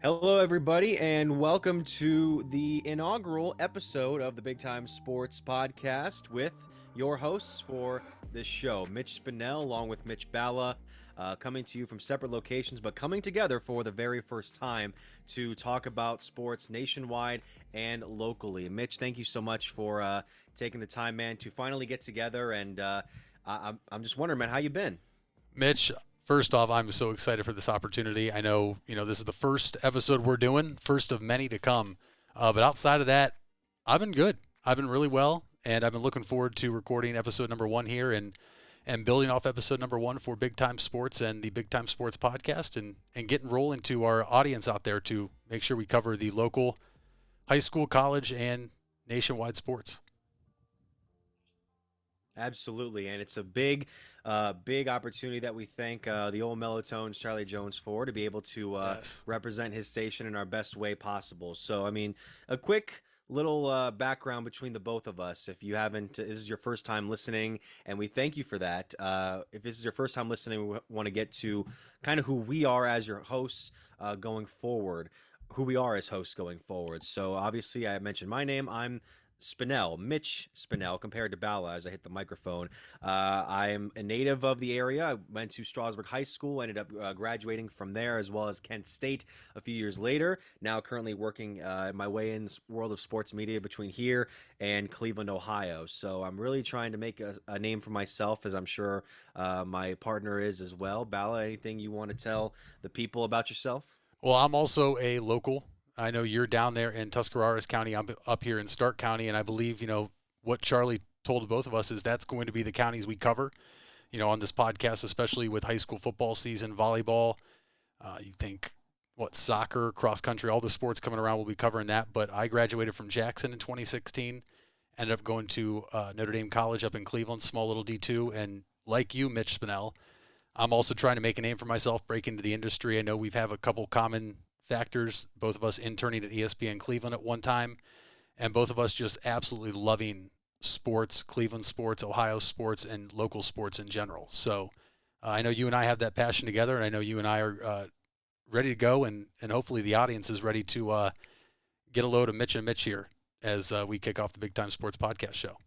Hello, everybody, and welcome to the inaugural episode of the Big Time Sports Podcast with your hosts for this show, Mitch Spinell, along with Mitch Balla, coming to you from separate locations, but coming together for the very first time to talk about sports nationwide and locally. Mitch, thank you so much for taking the time, man, to finally get together. And I'm just wondering, man, how you been? Mitch, first off, I'm so excited for this opportunity. I know, this is the first episode we're doing, first of many to come. But outside of that, I've been good. I've been really well, and I've been looking forward to recording episode number one here and building off episode number one for Big Time Sports and the Big Time Sports podcast and getting rolling to our audience out there to make sure we cover the local high school, college, and nationwide sports. Absolutely, and it's a big opportunity that we thank the old Mellotones, Charlie Jones, for to be able to Yes. represent his station in our best way possible. So, I mean, a quick little background between the both of us. If you haven't, this is your first time listening, and we thank you for that. If this is your first time listening, we want to get to kind of who we are as your hosts going forward. Who we are as hosts going forward. So, obviously, I mentioned my name. I'm Spinell, Mitch Spinell, compared to Balla as I hit the microphone. I'm a native of the area. I went to Strasburg High School, ended up graduating from there, as well as Kent State a few years later. Now currently working my way in the world of sports media between here and Cleveland, Ohio. So I'm really trying to make a name for myself, as I'm sure my partner is as well. Balla, anything you want to tell the people about yourself? Well, I'm also a local. I know you're down there in Tuscarawas County. I'm up here in Stark County, and I believe, what Charlie told both of us is that's going to be the counties we cover, on this podcast, especially with high school football season, volleyball. You think, soccer, cross country, all the sports coming around, we'll be covering that. But I graduated from Jackson in 2016, ended up going to Notre Dame College up in Cleveland, small little D2. And like you, Mitch Spinell, I'm also trying to make a name for myself, break into the industry. I know we've have a couple common factors, both of us interning at ESPN Cleveland at one time, and both of us just absolutely loving sports, Cleveland sports, Ohio sports, and local sports in general. So I know you and I have that passion together, and I know you and I are ready to go, and hopefully the audience is ready to get a load of Mitch and Mitch here as we kick off the Big Time Sports Podcast show.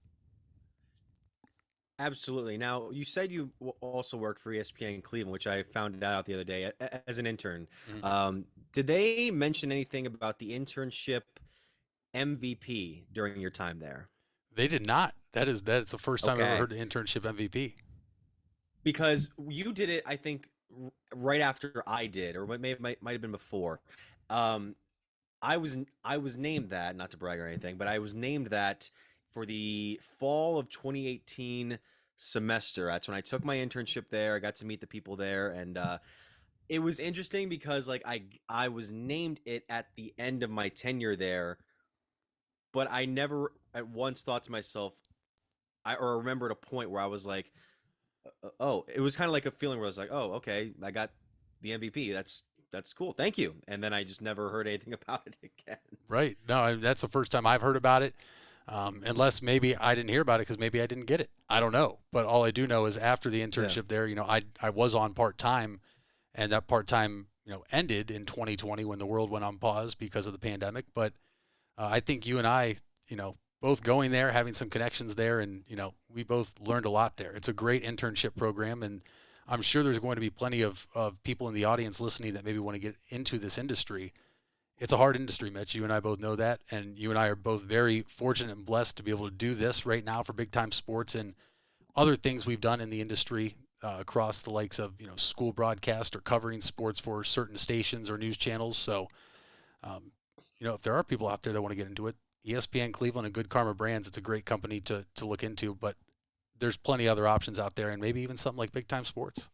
Absolutely. Now, you said you also worked for ESPN in Cleveland, which I found out the other day as an intern. Mhm. Did they mention anything about the internship MVP during your time there? They did not. That's the first time I've ever Okay. heard the internship MVP. Because you did it, I think, right after I did, or might have been before. Um, I was named that, not to brag or anything, but I was named that for the fall of 2018 semester. That's when I took my internship there. I got to meet the people there, and it was interesting because like I was named it at the end of my tenure there, but I never at once thought to myself, or remembered a point where I was like, oh, it was kind of like a feeling where I was like, oh, okay, I got the MVP. That's cool. Thank you. And then I just never heard anything about it again. Right. No, that's the first time I've heard about it. Unless maybe I didn't hear about it because maybe I didn't get it. I don't know. But all I do know is after the Yeah. internship there, I was on part-time, and that part-time, ended in 2020 when the world went on pause because of the pandemic. But I think you and I, both going there, having some connections there, and, we both learned a lot there. It's a great internship program, and I'm sure there's going to be plenty of people in the audience listening that maybe want to get into this industry. It's a hard industry, Mitch. You and I both know that, and you and I are both very fortunate and blessed to be able to do this right now for Big Time Sports and other things we've done in the industry across the likes of school broadcast or covering sports for certain stations or news channels. So, if there are people out there that want to get into it, ESPN Cleveland and Good Karma Brands, it's a great company to look into. But there's plenty other options out there, and maybe even something like Big Time Sports.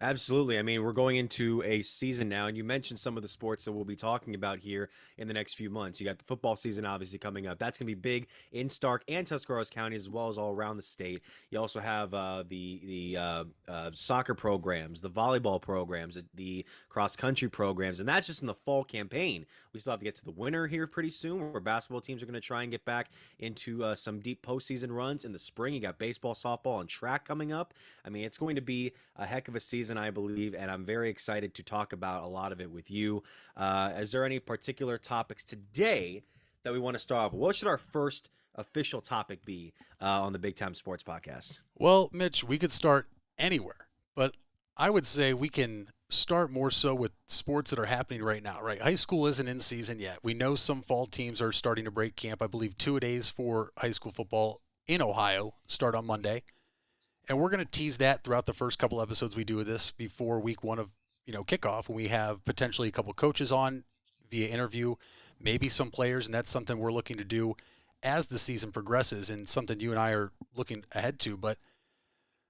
Absolutely. I mean, we're going into a season now, and you mentioned some of the sports that we'll be talking about here in the next few months. You got the football season obviously coming up. That's going to be big in Stark and Tuscarawas counties, as well as all around the state. You also have the soccer programs, the volleyball programs, the cross country programs, and that's just in the fall campaign. We still have to get to the winter here pretty soon, where basketball teams are going to try and get back into some deep postseason runs. In the spring, you got baseball, softball, and track coming up. I mean, it's going to be a heck of a season. season, I believe, and I'm very excited to talk about a lot of it with you. Is there any particular topics today that we want to start off with? What should our first official topic be on the Big Time Sports Podcast? Well, Mitch, we could start anywhere, but I would say we can start more so with sports that are happening right now, right? High school isn't in season yet. We know some fall teams are starting to break camp. I believe 2-a-days for high school football in Ohio start on Monday. And we're going to tease that throughout the first couple episodes we do of this before week one of, kickoff, when we have potentially a couple coaches on via interview, maybe some players, and that's something we're looking to do as the season progresses and something you and I are looking ahead to. But,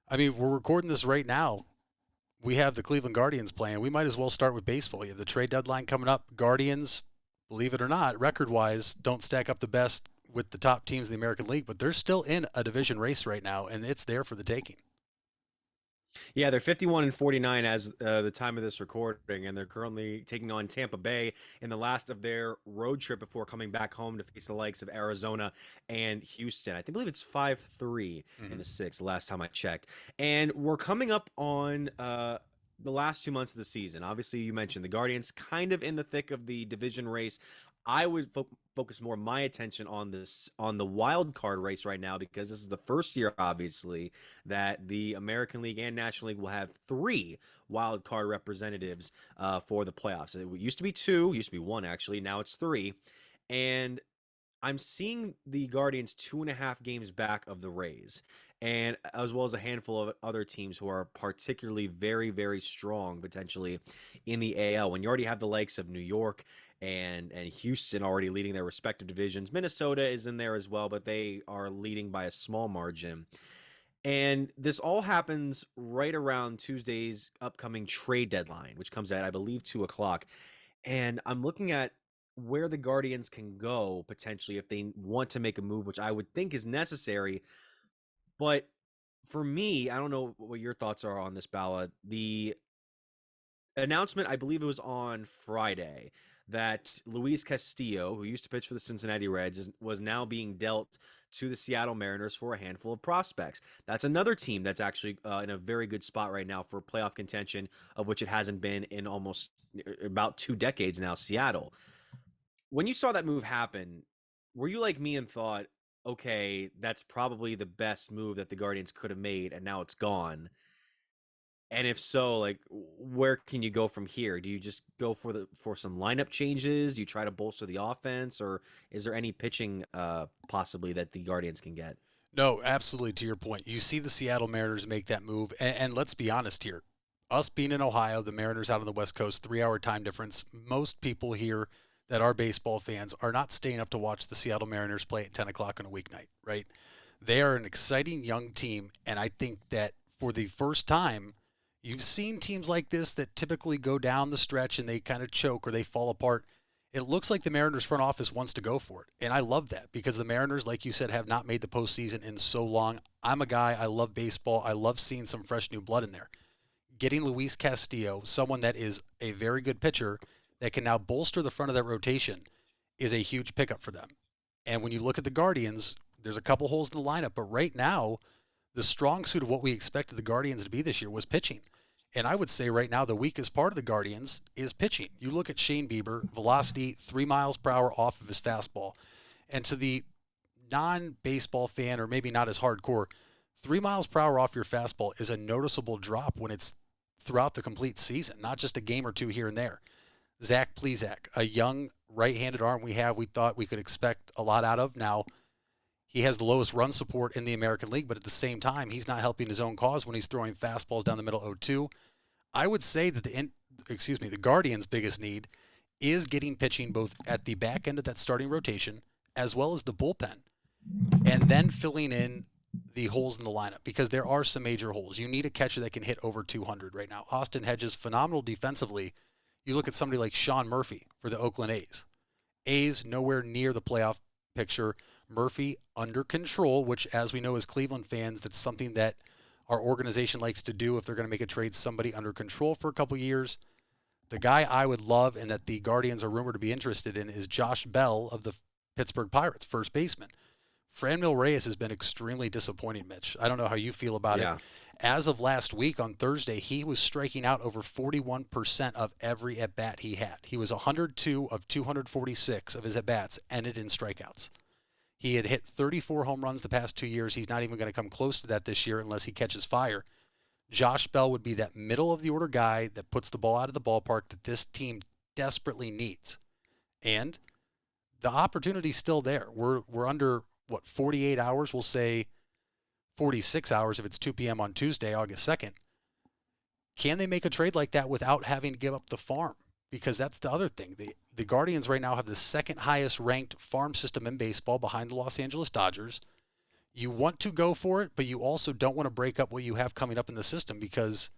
I mean, we're recording this right now. We have the Cleveland Guardians playing. We might as well start with baseball. You have the trade deadline coming up. Guardians, believe it or not, record-wise, don't stack up the best with the top teams in the American League, but they're still in a division race right now, and it's there for the taking. Yeah, they're 51-49 as the time of this recording, and they're currently taking on Tampa Bay in the last of their road trip before coming back home to face the likes of Arizona and Houston. I believe it's 5-3 in the sixth, last time I checked. And we're coming up on the last 2 months of the season. Obviously, you mentioned the Guardians kind of in the thick of the division race. I would focus more of my attention on the wild card race right now, because this is the first year, obviously, that the American League and National League will have 3 wild card representatives for the playoffs. It used to be 2, used to be 1 actually. Now it's 3, and I'm seeing the Guardians 2.5 games back of the Rays, and as well as a handful of other teams who are particularly very, very strong potentially in the AL. When you already have the likes of New York and Houston already leading their respective divisions. Minnesota is in there as well, but they are leading by a small margin. And this all happens right around Tuesday's upcoming trade deadline, which comes at, I believe, 2 o'clock. And I'm looking at where the Guardians can go potentially if they want to make a move, which I would think is necessary. But for me, I don't know what your thoughts are on this, Balla. The announcement, I believe it was on Friday, that Luis Castillo, who used to pitch for the Cincinnati Reds, was now being dealt to the Seattle Mariners for a handful of prospects. That's another team that's actually in a very good spot right now for playoff contention, of which it hasn't been in almost about 2 decades now, Seattle. When you saw that move happen, were you like me and thought, okay, that's probably the best move that the Guardians could have made, and now it's gone? And if so, like, where can you go from here? Do you just go for some lineup changes? Do you try to bolster the offense, or is there any pitching possibly that the Guardians can get? No, absolutely. To your point, you see the Seattle Mariners make that move, and let's be honest here. Us being in Ohio, the Mariners out on the West Coast, 3-hour time difference. Most people here that are baseball fans are not staying up to watch the Seattle Mariners play at 10 o'clock on a weeknight, right? They are an exciting young team, and I think that for the first time, you've seen teams like this that typically go down the stretch and they kind of choke or they fall apart. It looks like the Mariners front office wants to go for it. And I love that, because the Mariners, like you said, have not made the postseason in so long. I'm a guy, I love baseball. I love seeing some fresh new blood in there. Getting Luis Castillo, someone that is a very good pitcher that can now bolster the front of that rotation, is a huge pickup for them. And when you look at the Guardians, there's a couple holes in the lineup, but right now, the strong suit of what we expected the Guardians to be this year was pitching. And I would say right now the weakest part of the Guardians is pitching. You look at Shane Bieber, velocity 3 miles per hour off of his fastball. And to the non-baseball fan, or maybe not as hardcore, 3 miles per hour off your fastball is a noticeable drop when it's throughout the complete season, not just a game or two here and there. Zach Plesac, a young right-handed arm we thought we could expect a lot out of. Now, he has the lowest run support in the American League, but at the same time, he's not helping his own cause when he's throwing fastballs down the middle 0-2. I would say that the Guardians' biggest need is getting pitching both at the back end of that starting rotation as well as the bullpen, and then filling in the holes in the lineup, because there are some major holes. You need a catcher that can hit over 200 right now. Austin Hedges, phenomenal defensively. You look at somebody like Sean Murphy for the Oakland A's. A's nowhere near the playoff picture. Murphy under control, which, as we know as Cleveland fans, that's something that our organization likes to do if they're going to make a trade, somebody under control for a couple years. The guy I would love and that the Guardians are rumored to be interested in is Josh Bell of the Pittsburgh Pirates, first baseman. Franmil Reyes has been extremely disappointing, Mitch. I don't know how you feel about it. as of last week on Thursday, he was striking out over 41% of every at-bat he had. He was 102 of 246 of his at-bats ended in strikeouts. He had hit 34 home runs the past 2 years. He's not even going to come close to that this year unless he catches fire. Josh Bell would be that middle-of-the-order guy that puts the ball out of the ballpark that this team desperately needs. And the opportunity's still there. We're under, 48 hours? We'll say 46 hours if it's 2 p.m. on Tuesday, August 2nd. Can they make a trade like that without having to give up the farm? Because that's the other thing. The Guardians right now have the second highest ranked farm system in baseball behind the Los Angeles Dodgers. You want to go for it, but you also don't want to break up what you have coming up in the system because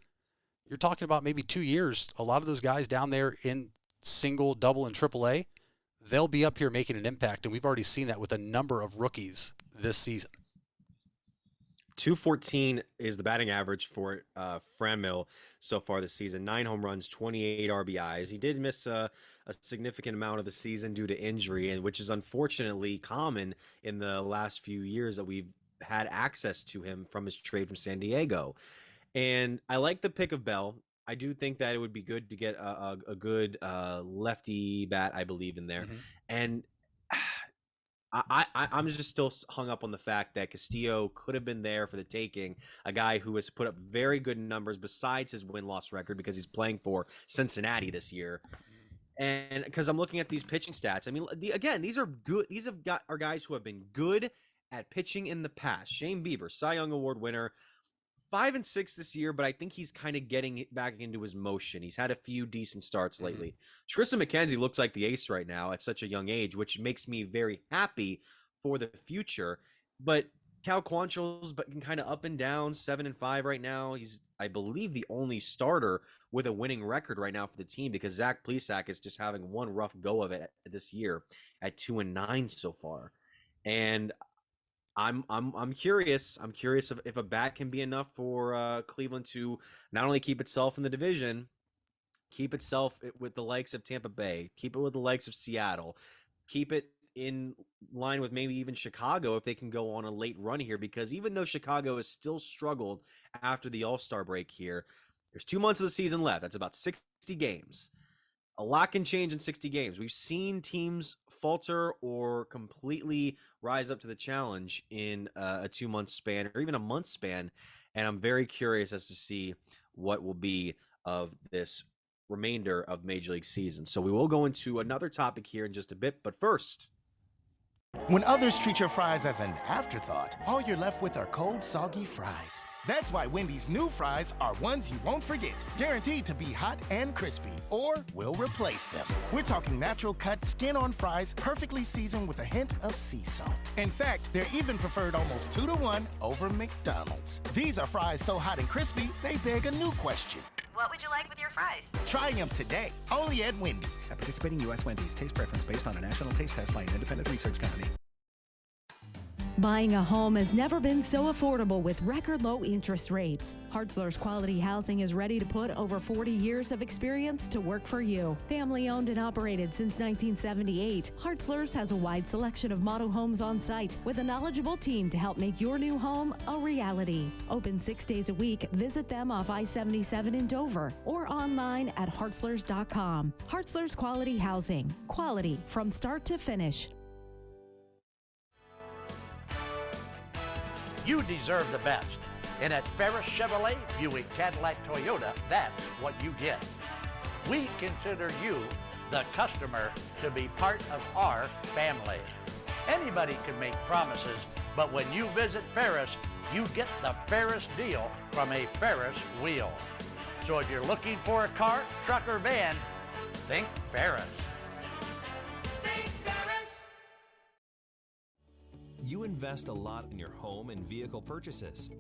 you're talking about maybe 2 years. A lot of those guys down there in single, double, and triple A, they'll be up here making an impact, and we've already seen that with a number of rookies this season. 214 is the batting average for Franmil so far this season. 9 home runs, 28 RBIs. He did miss a significant amount of the season due to injury, and which is unfortunately common in the last few years that we've had access to him from his trade from San Diego. And I like the pick of Bell. I do think that it would be good to get a good lefty bat, I believe, in there. And I'm just still hung up on the fact that Castillo could have been there for the taking, a guy who has put up very good numbers besides his win-loss record because he's playing for Cincinnati this year. And because I'm looking at these pitching stats, I mean, again, these are good. These are guys who have been good at pitching in the past. Shane Bieber, Cy Young Award winner, 5-6 this year, but I think he's kind of getting back into his motion. He's had a few decent starts lately. Tristan McKenzie looks like the ace right now at such a young age, which makes me very happy for the future. But Cal Quantrill's been kind of up and down, 7-5 right now. He's, I believe, the only starter with a winning record right now for the team because Zach Plesac is just having one rough go of it this year at 2-9 so far. And I'm curious. I'm curious if a bat can be enough for Cleveland to not only keep itself in the division, keep itself with the likes of Tampa Bay, keep it with the likes of Seattle, keep it in line with maybe even Chicago if they can go on a late run here. Because even though Chicago has still struggled after the All-Star break here, there's 2 months of the season left. That's about 60 games. A lot can change in 60 games. We've seen teams falter or completely rise up to the challenge in a 2-month span or even a month span. And I'm very curious as to see what will be of this remainder of Major League season. So we will go into another topic here in just a bit. But first, when others treat your fries as an afterthought, all you're left with are cold, soggy fries. That's why Wendy's new fries are ones you won't forget, guaranteed to be hot and crispy, or we'll replace them. We're talking natural cut, skin-on fries, perfectly seasoned with a hint of sea salt. In fact, they're even preferred almost 2-to-1 over McDonald's. These are fries so hot and crispy, they beg a new question. What would you like with your fries? Try them today, only at Wendy's. At participating U.S. Wendy's, taste preference based on a national taste test by an independent research company. Buying a home has never been so affordable with record low interest rates. Hartzler's Quality Housing is ready to put over 40 years of experience to work for you. Family owned and operated since 1978, Hartzler's has a wide selection of model homes on site with a knowledgeable team to help make your new home a reality. Open 6 days a week, visit them off I-77 in Dover or online at hartzlers.com. Hartzler's Quality Housing. Quality from start to finish. You deserve the best. And at Ferris Chevrolet, Buick, Cadillac, Toyota, that's what you get. We consider you, the customer, to be part of our family. Anybody can make promises, but when you visit Ferris, you get the Ferris deal from a Ferris wheel. So if you're looking for a car, truck, or van, think Ferris. You invest a lot in your home and vehicle purchases.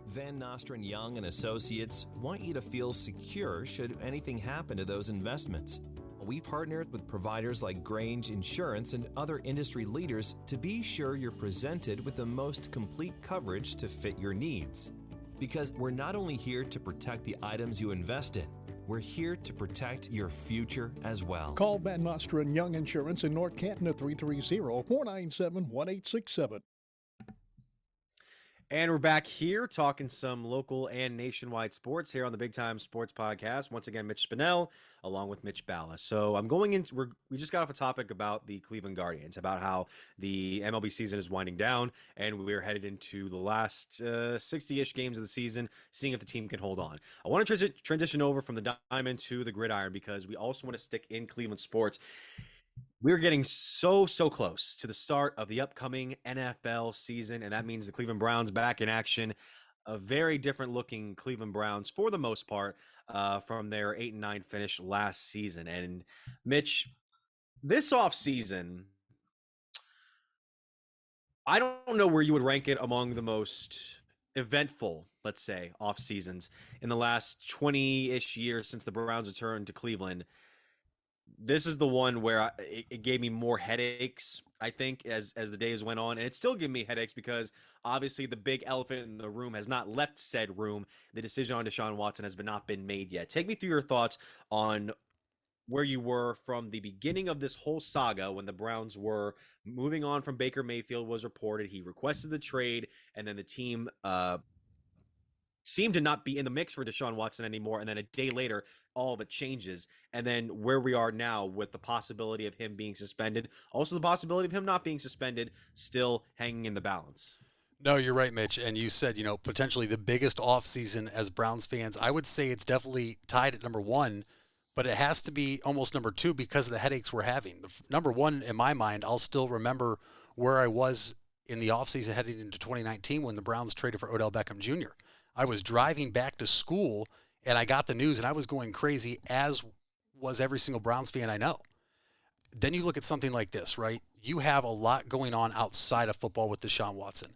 Van Nostrand Young and Associates want you to feel secure should anything happen to those investments. We partnered with providers like Grange Insurance and other industry leaders to be sure you're presented with the most complete coverage to fit your needs. Because we're not only here to protect the items you invest in, we're here to protect your future as well. Call Van Nostrand Young Insurance in North Canton at 330-497-1867. And we're back here talking some local and nationwide sports here on the Big Time Sports Podcast. Once again, Mitch Spinell, along with Mitch Balla. So I'm going into, we just got off a topic about the Cleveland Guardians, about how the MLB season is winding down, and we're headed into the last 60-ish games of the season, seeing if the team can hold on. I want to transition over from the diamond to the gridiron, because we also want to stick in Cleveland sports. We're getting so close to the start of the upcoming NFL season, and that means the Cleveland Browns back in action. A very different looking Cleveland Browns for the most part from their 8-9 finish last season. And Mitch, this offseason, I don't know where you would rank it among the most eventful, let's say, off seasons in the last 20-ish years since the Browns returned to Cleveland. This is the one where it gave me more headaches, I think, as the days went on. And it still gave me headaches because obviously the big elephant in the room has not left said room. The decision on Deshaun Watson has not been made yet. Take me through your thoughts on where you were from the beginning of this whole saga when the Browns were moving on from Baker Mayfield was reported. He requested the trade, and then the team seemed to not be in the mix for Deshaun Watson anymore. And then a day later, all of it changes. And then where we are now with the possibility of him being suspended, also the possibility of him not being suspended, still hanging in the balance. No, you're right, Mitch. And you said, potentially the biggest offseason as Browns fans. I would say it's definitely tied at number one, but it has to be almost number two because of the headaches we're having. Number one, in my mind, I'll still remember where I was in the offseason heading into 2019 when the Browns traded for Odell Beckham Jr. I was driving back to school and I got the news and I was going crazy, as was every single Browns fan I know. Then you look at something like this, right? You have a lot going on outside of football with Deshaun Watson.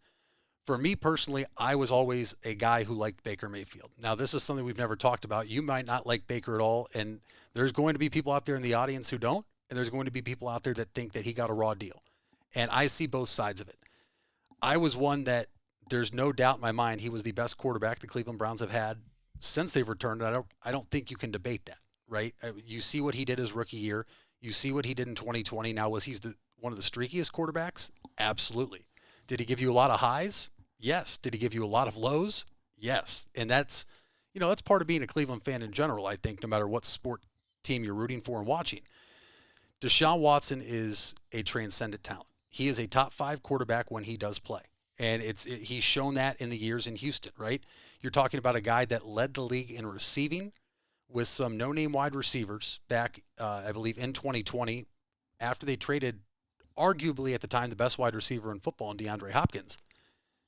For me personally, I was always a guy who liked Baker Mayfield. Now, this is something we've never talked about. You might not like Baker at all, and there's going to be people out there in the audience who don't, and there's going to be people out there that think that he got a raw deal. And I see both sides of it. I was one that there's no doubt in my mind he was the best quarterback the Cleveland Browns have had since they've returned. I don't think you can debate that, right? You see what he did his rookie year. You see what he did in 2020. Now, was he one of the streakiest quarterbacks? Absolutely. Did he give you a lot of highs? Yes. Did he give you a lot of lows? Yes. And that's part of being a Cleveland fan in general, I think, no matter what sport team you're rooting for and watching. Deshaun Watson is a transcendent talent. He is a top 5 quarterback when he does play. And he's shown that in the years in Houston, right? You're talking about a guy that led the league in receiving with some no-name wide receivers back, I believe, in 2020, after they traded arguably at the time the best wide receiver in football in DeAndre Hopkins.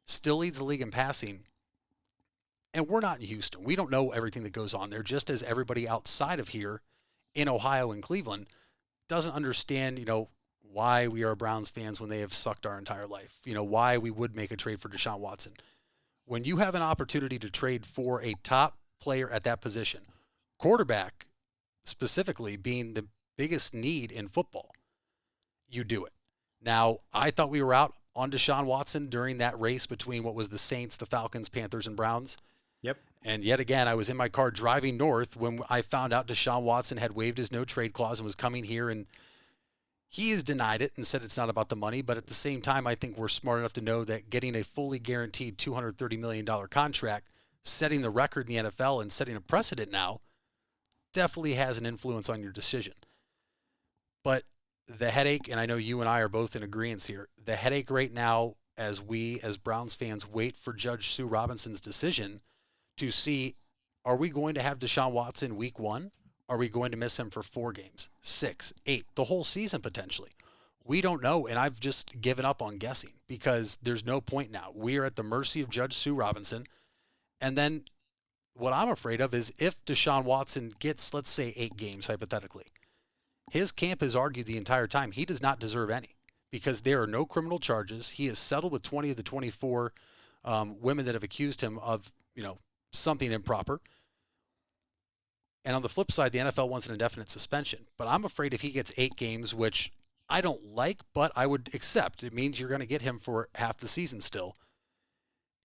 Still leads the league in passing. And we're not in Houston. We don't know everything that goes on there, just as everybody outside of here in Ohio and Cleveland doesn't understand, why we are Browns fans when they have sucked our entire life. Why we would make a trade for Deshaun Watson. When you have an opportunity to trade for a top player at that position, quarterback specifically being the biggest need in football, you do it. Now, I thought we were out on Deshaun Watson during that race between what was the Saints, the Falcons, Panthers, and Browns. Yep. And yet again, I was in my car driving north when I found out Deshaun Watson had waived his no-trade clause and was coming here, and he has denied it and said it's not about the money. But at the same time, I think we're smart enough to know that getting a fully guaranteed $230 million contract, setting the record in the NFL and setting a precedent now, definitely has an influence on your decision. But the headache, and I know you and I are both in agreement here, the headache right now as we as Browns fans wait for Judge Sue Robinson's decision to see, are we going to have Deshaun Watson week 1? Are we going to miss him for 4 games, 6, 8, the whole season potentially? We don't know, and I've just given up on guessing because there's no point now. We are at the mercy of Judge Sue Robinson. And then what I'm afraid of is if Deshaun Watson gets, let's say, 8 games, hypothetically, his camp has argued the entire time he does not deserve any because there are no criminal charges. He has settled with 20 of the 24 women that have accused him of, something improper. And on the flip side, the NFL wants an indefinite suspension. But I'm afraid if he gets 8 games, which I don't like, but I would accept, it means you're going to get him for half the season still.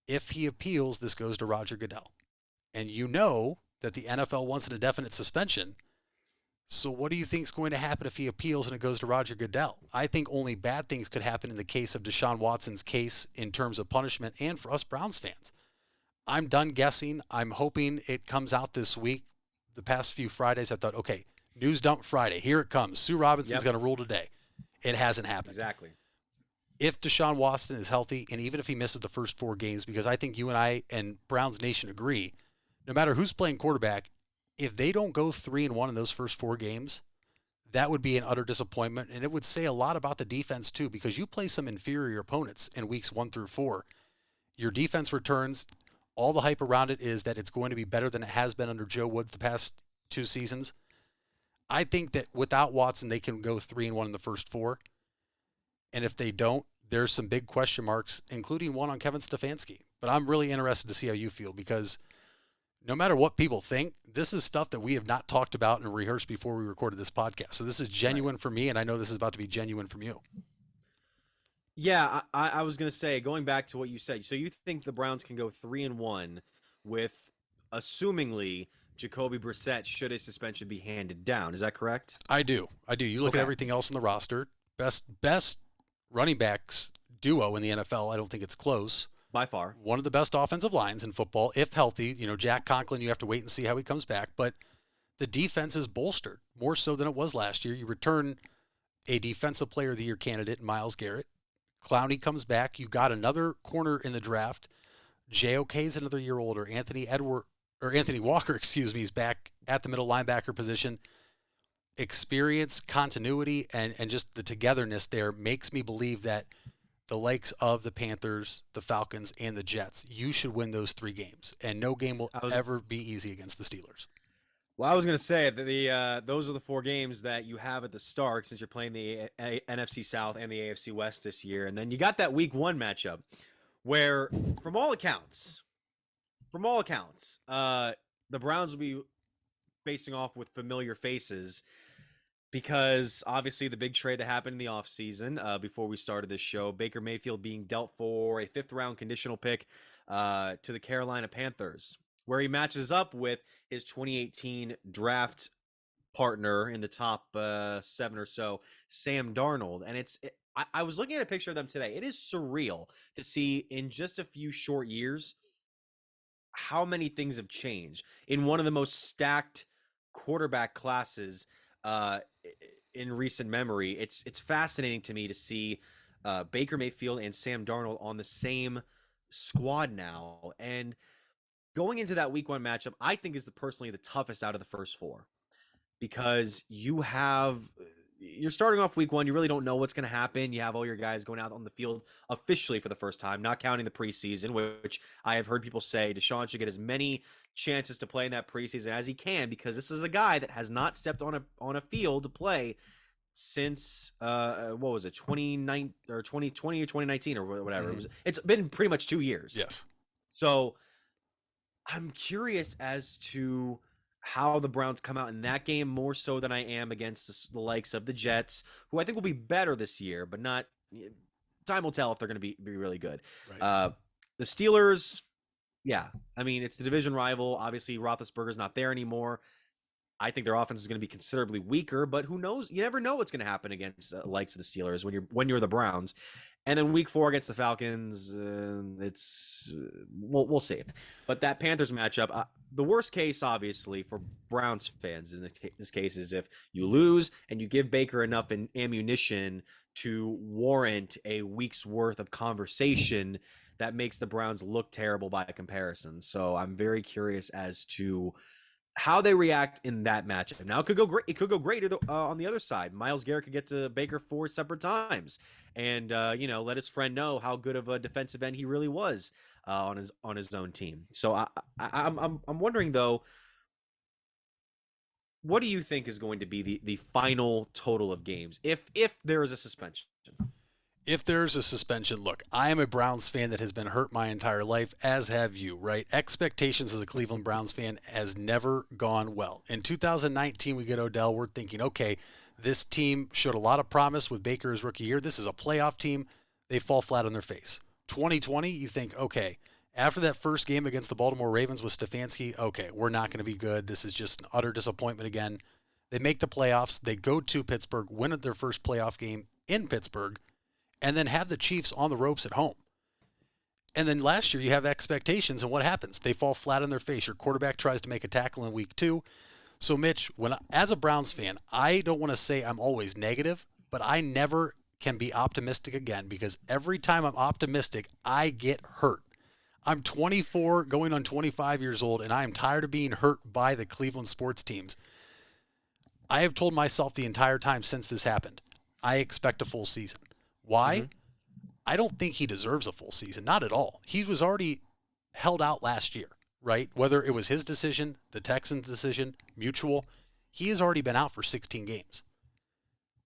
If he appeals, this goes to Roger Goodell. And you know that the NFL wants an indefinite suspension. So what do you think is going to happen if he appeals and it goes to Roger Goodell? I think only bad things could happen in the case of Deshaun Watson's case in terms of punishment and for us Browns fans. I'm done guessing. I'm hoping it comes out this week. The past few Fridays, I thought, okay, news dump Friday. Here it comes. Sue Robinson's going to rule today. It hasn't happened. Exactly. If Deshaun Watson is healthy, and even if he misses the first 4 games, because I think you and I and Browns Nation agree, no matter who's playing quarterback, if they don't go 3-1 in those first 4 games, that would be an utter disappointment. And it would say a lot about the defense too, because you play some inferior opponents in weeks 1 through 4. Your defense returns. All the hype around it is that it's going to be better than it has been under Joe Woods the past 2 seasons. I think that without Watson, they can go 3-1 in the first 4. And if they don't, there's some big question marks, including one on Kevin Stefanski. But I'm really interested to see how you feel, because no matter what people think, this is stuff that we have not talked about and rehearsed before we recorded this podcast. So this is genuine for me, and I know this is about to be genuine from you. Yeah, I was going to say, going back to what you said, so you think the Browns can go 3-1 with, assumingly, Jacoby Brissett should a suspension be handed down. Is that correct? I do. You look at everything else on the roster. Best running backs duo in the NFL. I don't think it's close. By far. One of the best offensive lines in football, if healthy. Jack Conklin, you have to wait and see how he comes back. But the defense is bolstered more so than it was last year. You return a Defensive Player of the Year candidate in Myles Garrett. Clowney comes back. You got another corner in the draft. JOK is another year older. Anthony Walker, is back at the middle linebacker position. Experience, continuity, and just the togetherness there makes me believe that the likes of the Panthers, the Falcons, and the Jets, you should win those 3 games. And no game will ever be easy against the Steelers. Well, I was going to say that those are the 4 games that you have at the start, since you're playing the NFC South and the AFC West this year. And then you got that Week 1 matchup where, from all accounts, the Browns will be facing off with familiar faces, because obviously the big trade that happened in the offseason before we started this show, Baker Mayfield being dealt for a 5th-round conditional pick to the Carolina Panthers, where he matches up with his 2018 draft partner in the top 7 or so, Sam Darnold. And I was looking at a picture of them today. It is surreal to see in just a few short years how many things have changed in one of the most stacked quarterback classes in recent memory. It's fascinating to me to see Baker Mayfield and Sam Darnold on the same squad now. And going into that Week 1 matchup, I think is personally the toughest out of the first 4, because you're starting off Week 1. You really don't know what's going to happen. You have all your guys going out on the field officially for the first time, not counting the preseason, which I have heard people say Deshaun should get as many chances to play in that preseason as he can, because this is a guy that has not stepped on a field to play since 2020 or 2019 or whatever. It's been pretty much 2 years. Yes. So I'm curious as to how the Browns come out in that game, more so than I am against the likes of the Jets, who I think will be better this year, but not. Time will tell if they're going to be really good. Right. The Steelers, yeah, I mean, it's the division rival. Obviously, Roethlisberger's not there anymore. I think their offense is going to be considerably weaker, but who knows? You never know what's going to happen against the likes of the Steelers when you're the Browns. And then Week 4 against the Falcons, we'll see. But that Panthers matchup, the worst case, obviously, for Browns fans in this case is if you lose and you give Baker enough ammunition to warrant a week's worth of conversation that makes the Browns look terrible by comparison. So I'm very curious as to how they react in that matchup. Now it could go great. It could go great on the other side. Myles Garrett could get to Baker 4 separate times, and let his friend know how good of a defensive end he really was on his own team. So I'm wondering though, what do you think is going to be the final total of games if there is a suspension? If there's a suspension, look, I am a Browns fan that has been hurt my entire life, as have you, right? Expectations as a Cleveland Browns fan has never gone well. In 2019, we get Odell. We're thinking, okay, this team showed a lot of promise with Baker's rookie year. This is a playoff team. They fall flat on their face. 2020, you think, okay, after that first game against the Baltimore Ravens with Stefanski, okay, we're not going to be good. This is just an utter disappointment again. They make the playoffs. They go to Pittsburgh, win their first playoff game in Pittsburgh, and then have the Chiefs on the ropes at home. And then last year you have expectations, and what happens? They fall flat on their face. Your quarterback tries to make a tackle in week 2. So, Mitch, as a Browns fan, I don't want to say I'm always negative, but I never can be optimistic again, because every time I'm optimistic, I get hurt. I'm 24, going on 25 years old, and I am tired of being hurt by the Cleveland sports teams. I have told myself the entire time since this happened, I expect a full season. Why? Mm-hmm. I don't think he deserves a full season. Not at all. He was already held out last year, right? Whether it was his decision, the Texans' decision, mutual, he has already been out for 16 games.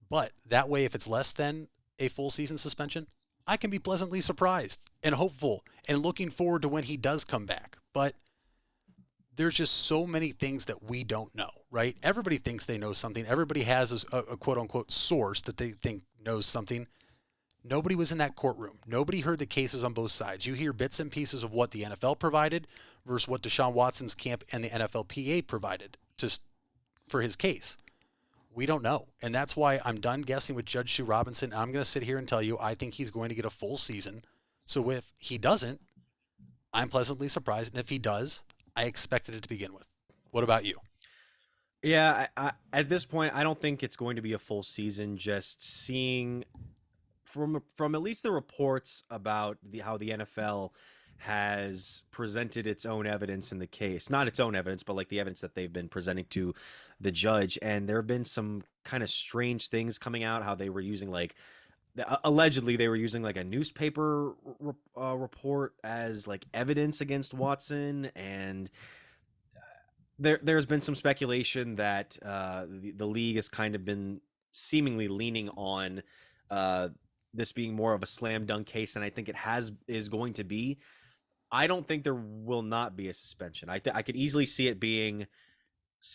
But that way, if it's less than a full season suspension, I can be pleasantly surprised and hopeful and looking forward to when he does come back. But there's just so many things that we don't know, right? Everybody thinks they know something. Everybody has a quote-unquote source that they think knows something. Nobody was in that courtroom. Nobody heard the cases on both sides. You hear bits and pieces of what the NFL provided versus what Deshaun Watson's camp and the NFLPA provided for his case. We don't know. And that's why I'm done guessing with Judge Sue Robinson. I'm going to sit here and tell you I think he's going to get a full season. So if he doesn't, I'm pleasantly surprised. And if he does, I expected it to begin with. What about you? Yeah, I at this point, I don't think it's going to be a full season. Just seeing from at least the reports about how the NFL has presented its own evidence in the case, not its own evidence, but like the evidence that they've been presenting to the judge. And there have been some kind of strange things coming out, how they were using allegedly they were using like a newspaper report as like evidence against Watson. And there's been some speculation that the league has kind of been seemingly leaning on this being more of a slam dunk case, and I think it is going to be. I don't think there will not be a suspension. I could easily see it being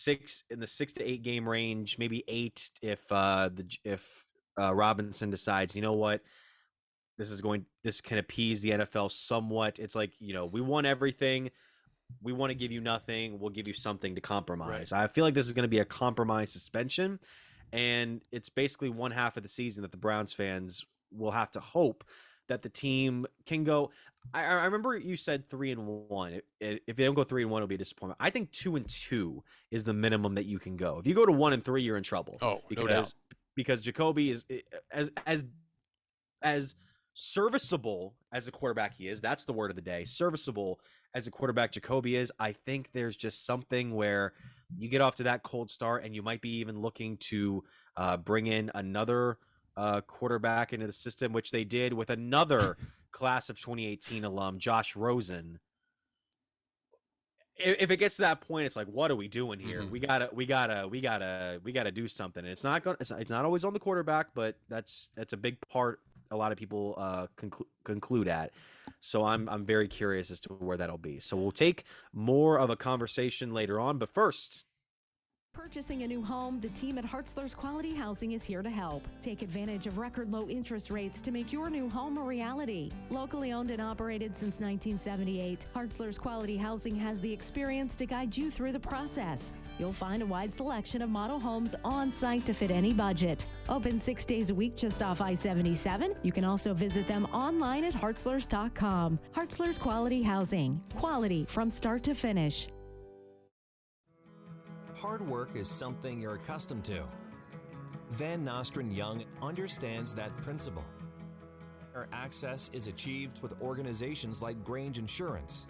in the 6 to 8 game range, maybe 8 if Robinson decides, you know what, this can appease the NFL somewhat. It's like, we want everything. We want to give you nothing. We'll give you something to compromise. Right. I feel like this is going to be a compromise suspension, and it's basically one half of the season that the Browns fans will have to hope that the team can go. I remember you said 3-1. If they don't go 3-1, it'll be a disappointment. I think 2-2 is the minimum that you can go. If you go to 1-3, you're in trouble. Oh, no doubt. Because Jacoby is as serviceable as a quarterback he is. That's the word of the day. Serviceable as a quarterback Jacoby is. I think there's just something where you get off to that cold start, and you might be even looking to bring in another quarterback into the system, which they did with another class of 2018 alum, Josh Rosen. If it gets to that point, it's like, what are we doing here? Mm-hmm. We gotta do something. And it's not always on the quarterback, but that's a big part. A lot of people conclude at. So I'm very curious as to where that'll be. So we'll take more of a conversation later on, but first. Purchasing a new home, the team at Hartzler's Quality Housing is here to help. Take advantage of record low interest rates to make your new home a reality. Locally owned and operated since 1978, Hartzler's Quality Housing has the experience to guide you through the process. You'll find a wide selection of model homes on site to fit any budget. Open 6 days a week just off I-77. You can also visit them online at hartzlers.com. Hartzler's Quality Housing. Quality from start to finish. Hard work is something you're accustomed to. Van Nostrand Young understands that principle. Our access is achieved with organizations like Grange Insurance.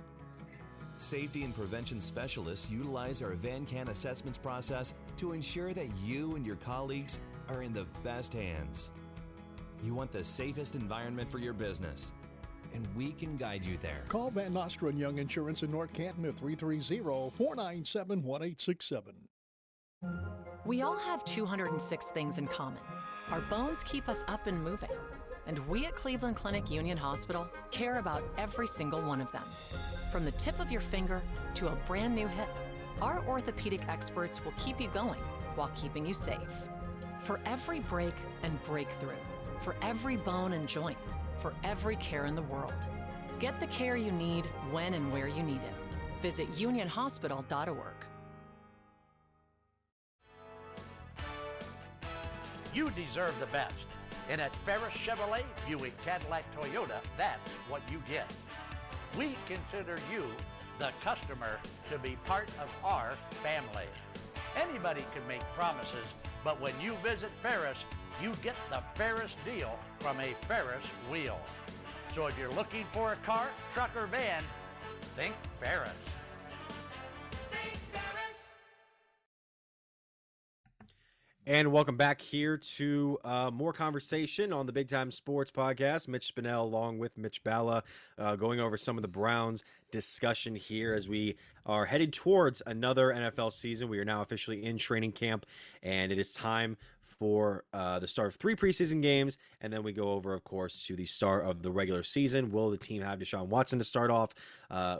Safety and prevention specialists utilize our VanCan assessments process to ensure that you and your colleagues are in the best hands. You want the safest environment for your business, and we can guide you there. Call Van Nostrand Young Insurance in North Canton at 330-497-1867. We all have 206 things in common. Our bones keep us up and moving. And we at Cleveland Clinic Union Hospital care about every single one of them. From the tip of your finger to a brand new hip, our orthopedic experts will keep you going while keeping you safe. For every break and breakthrough, for every bone and joint, for every care in the world. Get the care you need when and where you need it. Visit unionhospital.org. You deserve the best. And at Ferris Chevrolet, Buick, Cadillac, Toyota, that's what you get. We consider you, the customer, to be part of our family. Anybody can make promises, but when you visit Ferris, you get the Ferris deal from a Ferris wheel. So if you're looking for a car, truck, or van, think Ferris. And welcome back here to more conversation on the Big Time Sports Podcast. Mitch Spinell along with Mitch Balla going over some of the Browns discussion here as we are headed towards another NFL season. We are now officially in training camp, and it is time for the start of 3 preseason games, and then we go over, of course, to the start of the regular season. Will the team have Deshaun Watson to start off?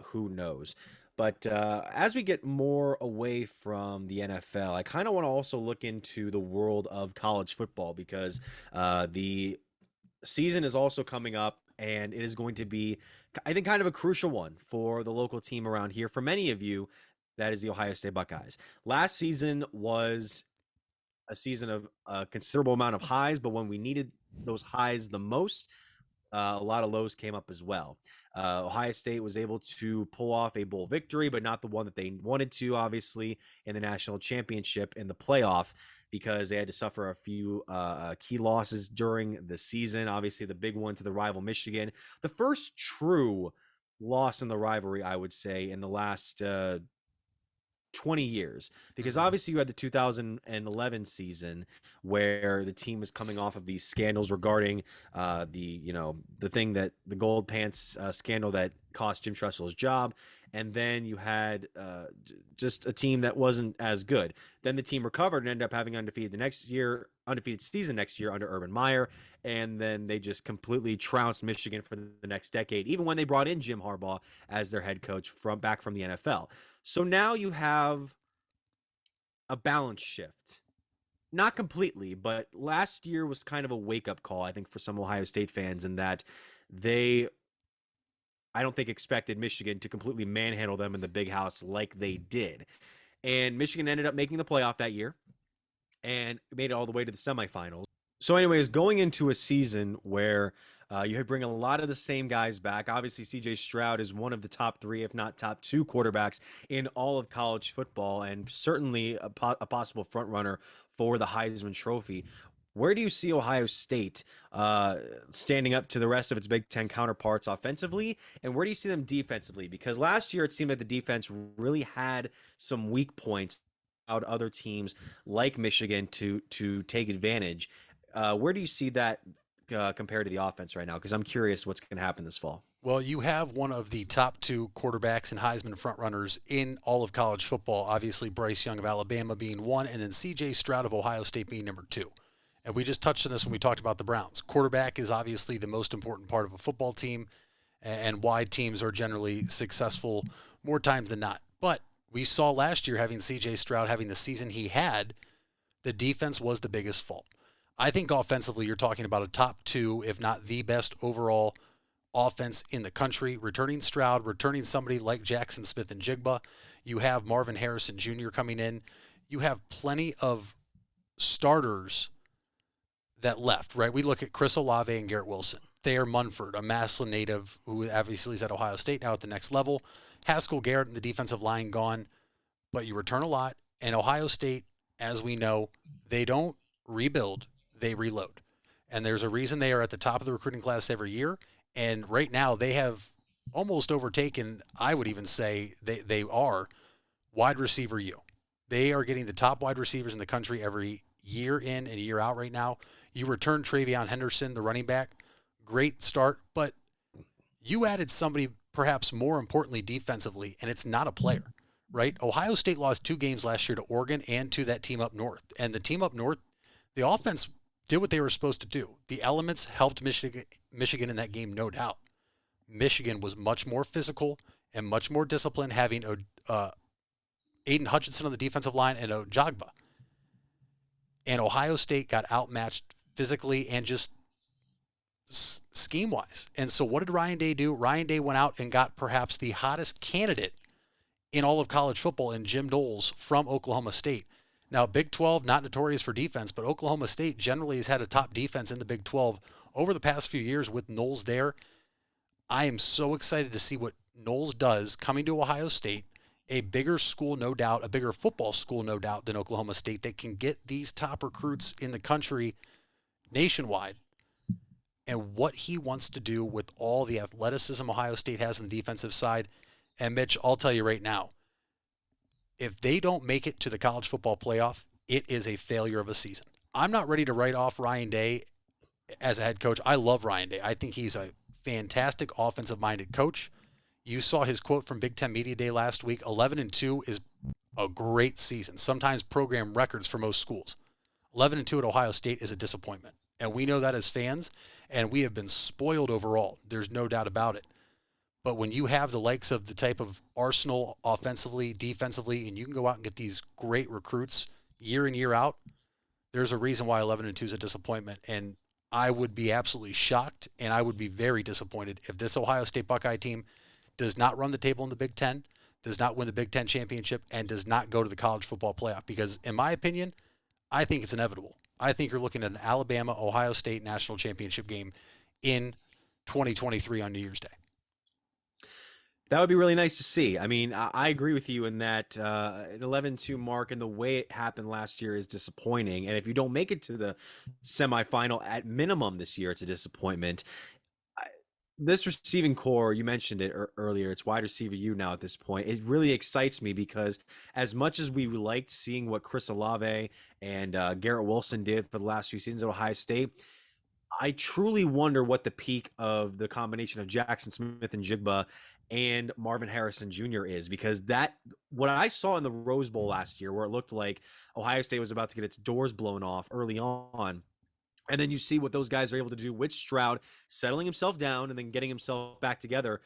Who knows? But as we get more away from the NFL, I kind of want to also look into the world of college football because the season is also coming up, and it is going to be, I think, kind of a crucial one for the local team around here. For many of you, that is the Ohio State Buckeyes. Last season was a season of a considerable amount of highs, but when we needed those highs the most, a lot of lows came up as well. Ohio State was able to pull off a bowl victory, but not the one that they wanted to, obviously, in the national championship in the playoff, because they had to suffer a few key losses during the season. Obviously, the big one to the rival Michigan. The first true loss in the rivalry, I would say, in the last 20 years, because obviously you had the 2011 season where the team was coming off of these scandals regarding the thing that the gold pants scandal that cost Jim Tressel his job, and then you had just a team that wasn't as good. Then the team recovered and ended up having undefeated season next year under Urban Meyer, and then they just completely trounced Michigan for the next decade, even when they brought in Jim Harbaugh as their head coach back from the NFL. So now you have a balance shift. Not completely, but last year was kind of a wake-up call, I think, for some Ohio State fans, in that they, I don't think, expected Michigan to completely manhandle them in the Big House like they did. And Michigan ended up making the playoff that year and made it all the way to the semifinals. So anyways, going into a season where you bring a lot of the same guys back. Obviously, C.J. Stroud is one of the top 3, if not top 2 quarterbacks in all of college football, and certainly a possible front runner for the Heisman Trophy. Where do you see Ohio State standing up to the rest of its Big Ten counterparts offensively, and where do you see them defensively? Because last year it seemed like the defense really had some weak points out other teams like Michigan to take advantage. Where do you see that compared to the offense right now? Because I'm curious what's going to happen this fall. Well, you have one of the top 2 quarterbacks and Heisman frontrunners in all of college football. Obviously, Bryce Young of Alabama being 1, and then C.J. Stroud of Ohio State being number 2. And we just touched on this when we talked about the Browns. Quarterback is obviously the most important part of a football team, and wide teams are generally successful more times than not. But we saw last year, having C.J. Stroud having the season he had, the defense was the biggest fault. I think offensively, you're talking about a top 2, if not the best overall offense in the country. Returning Stroud, returning somebody like Jackson Smith and Jigba. You have Marvin Harrison Jr. coming in. You have plenty of starters that left, right? We look at Chris Olave and Garrett Wilson. Thayer Munford, a Massillon native who obviously is at Ohio State now at the next level. Haskell Garrett in the defensive line gone, but you return a lot. And Ohio State, as we know, they don't rebuild, they reload. And there's a reason they are at the top of the recruiting class every year. And right now they have almost overtaken, I would even say they are wide receiver U. They are getting the top wide receivers in the country every year in and year out right now. You return Travion Henderson, the running back. Great start, but you added somebody perhaps more importantly defensively, and it's not a player, right? Ohio State lost 2 games last year to Oregon and to that team up north. And the team up north, the offense did what they were supposed to do. The elements helped Michigan in that game, no doubt. Michigan was much more physical and much more disciplined, having Aiden Hutchinson on the defensive line and Ojagba. And Ohio State got outmatched physically and just scheme-wise. And so what did Ryan Day do? Ryan Day went out and got perhaps the hottest candidate in all of college football in Jim Knowles from Oklahoma State. Now, Big 12, not notorious for defense, but Oklahoma State generally has had a top defense in the Big 12 over the past few years with Knowles there. I am so excited to see what Knowles does coming to Ohio State, a bigger school, no doubt, a bigger football school, no doubt, than Oklahoma State that can get these top recruits in the country nationwide, and what he wants to do with all the athleticism Ohio State has on the defensive side. And Mitch, I'll tell you right now, if they don't make it to the college football playoff, it is a failure of a season. I'm not ready to write off Ryan Day as a head coach. I love Ryan Day. I think he's a fantastic offensive-minded coach. You saw his quote from Big Ten Media Day last week. 11-2 is a great season, sometimes program records for most schools. 11-2 at Ohio State is a disappointment, and we know that as fans, and we have been spoiled overall. There's no doubt about it. But when you have the likes of the type of arsenal offensively, defensively, and you can go out and get these great recruits year in, year out, there's a reason why 11-2 is a disappointment. And I would be absolutely shocked, and I would be very disappointed if this Ohio State Buckeye team does not run the table in the Big Ten, does not win the Big Ten championship, and does not go to the college football playoff. Because in my opinion, I think it's inevitable. I think you're looking at an Alabama-Ohio State national championship game in 2023 on New Year's Day. That would be really nice to see. I mean, I agree with you in that an 11-2 mark and the way it happened last year is disappointing. And if you don't make it to the semifinal at minimum this year, it's a disappointment. This receiving core, you mentioned it earlier, it's wide receiver U now at this point. It really excites me because as much as we liked seeing what Chris Olave and Garrett Wilson did for the last few seasons at Ohio State, I truly wonder what the peak of the combination of Jackson Smith and Jigba and Marvin Harrison Jr. is, because that what I saw in the Rose Bowl last year, where it looked like Ohio State was about to get its doors blown off early on, and then you see what those guys are able to do with Stroud settling himself down and then getting himself back together.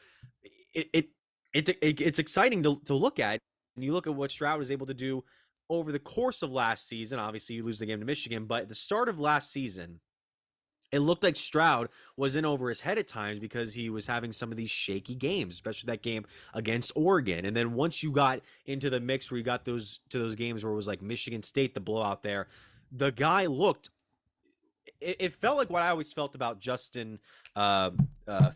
It's exciting to look at. And you look at what Stroud was able to do over the course of last season. Obviously, you lose the game to Michigan, but at the start of last season, it looked like Stroud was in over his head at times because he was having some of these shaky games, especially that game against Oregon. And then once you got into the mix where you got to those games where it was like Michigan State, the blowout there, the guy looked, it felt like what I always felt about Justin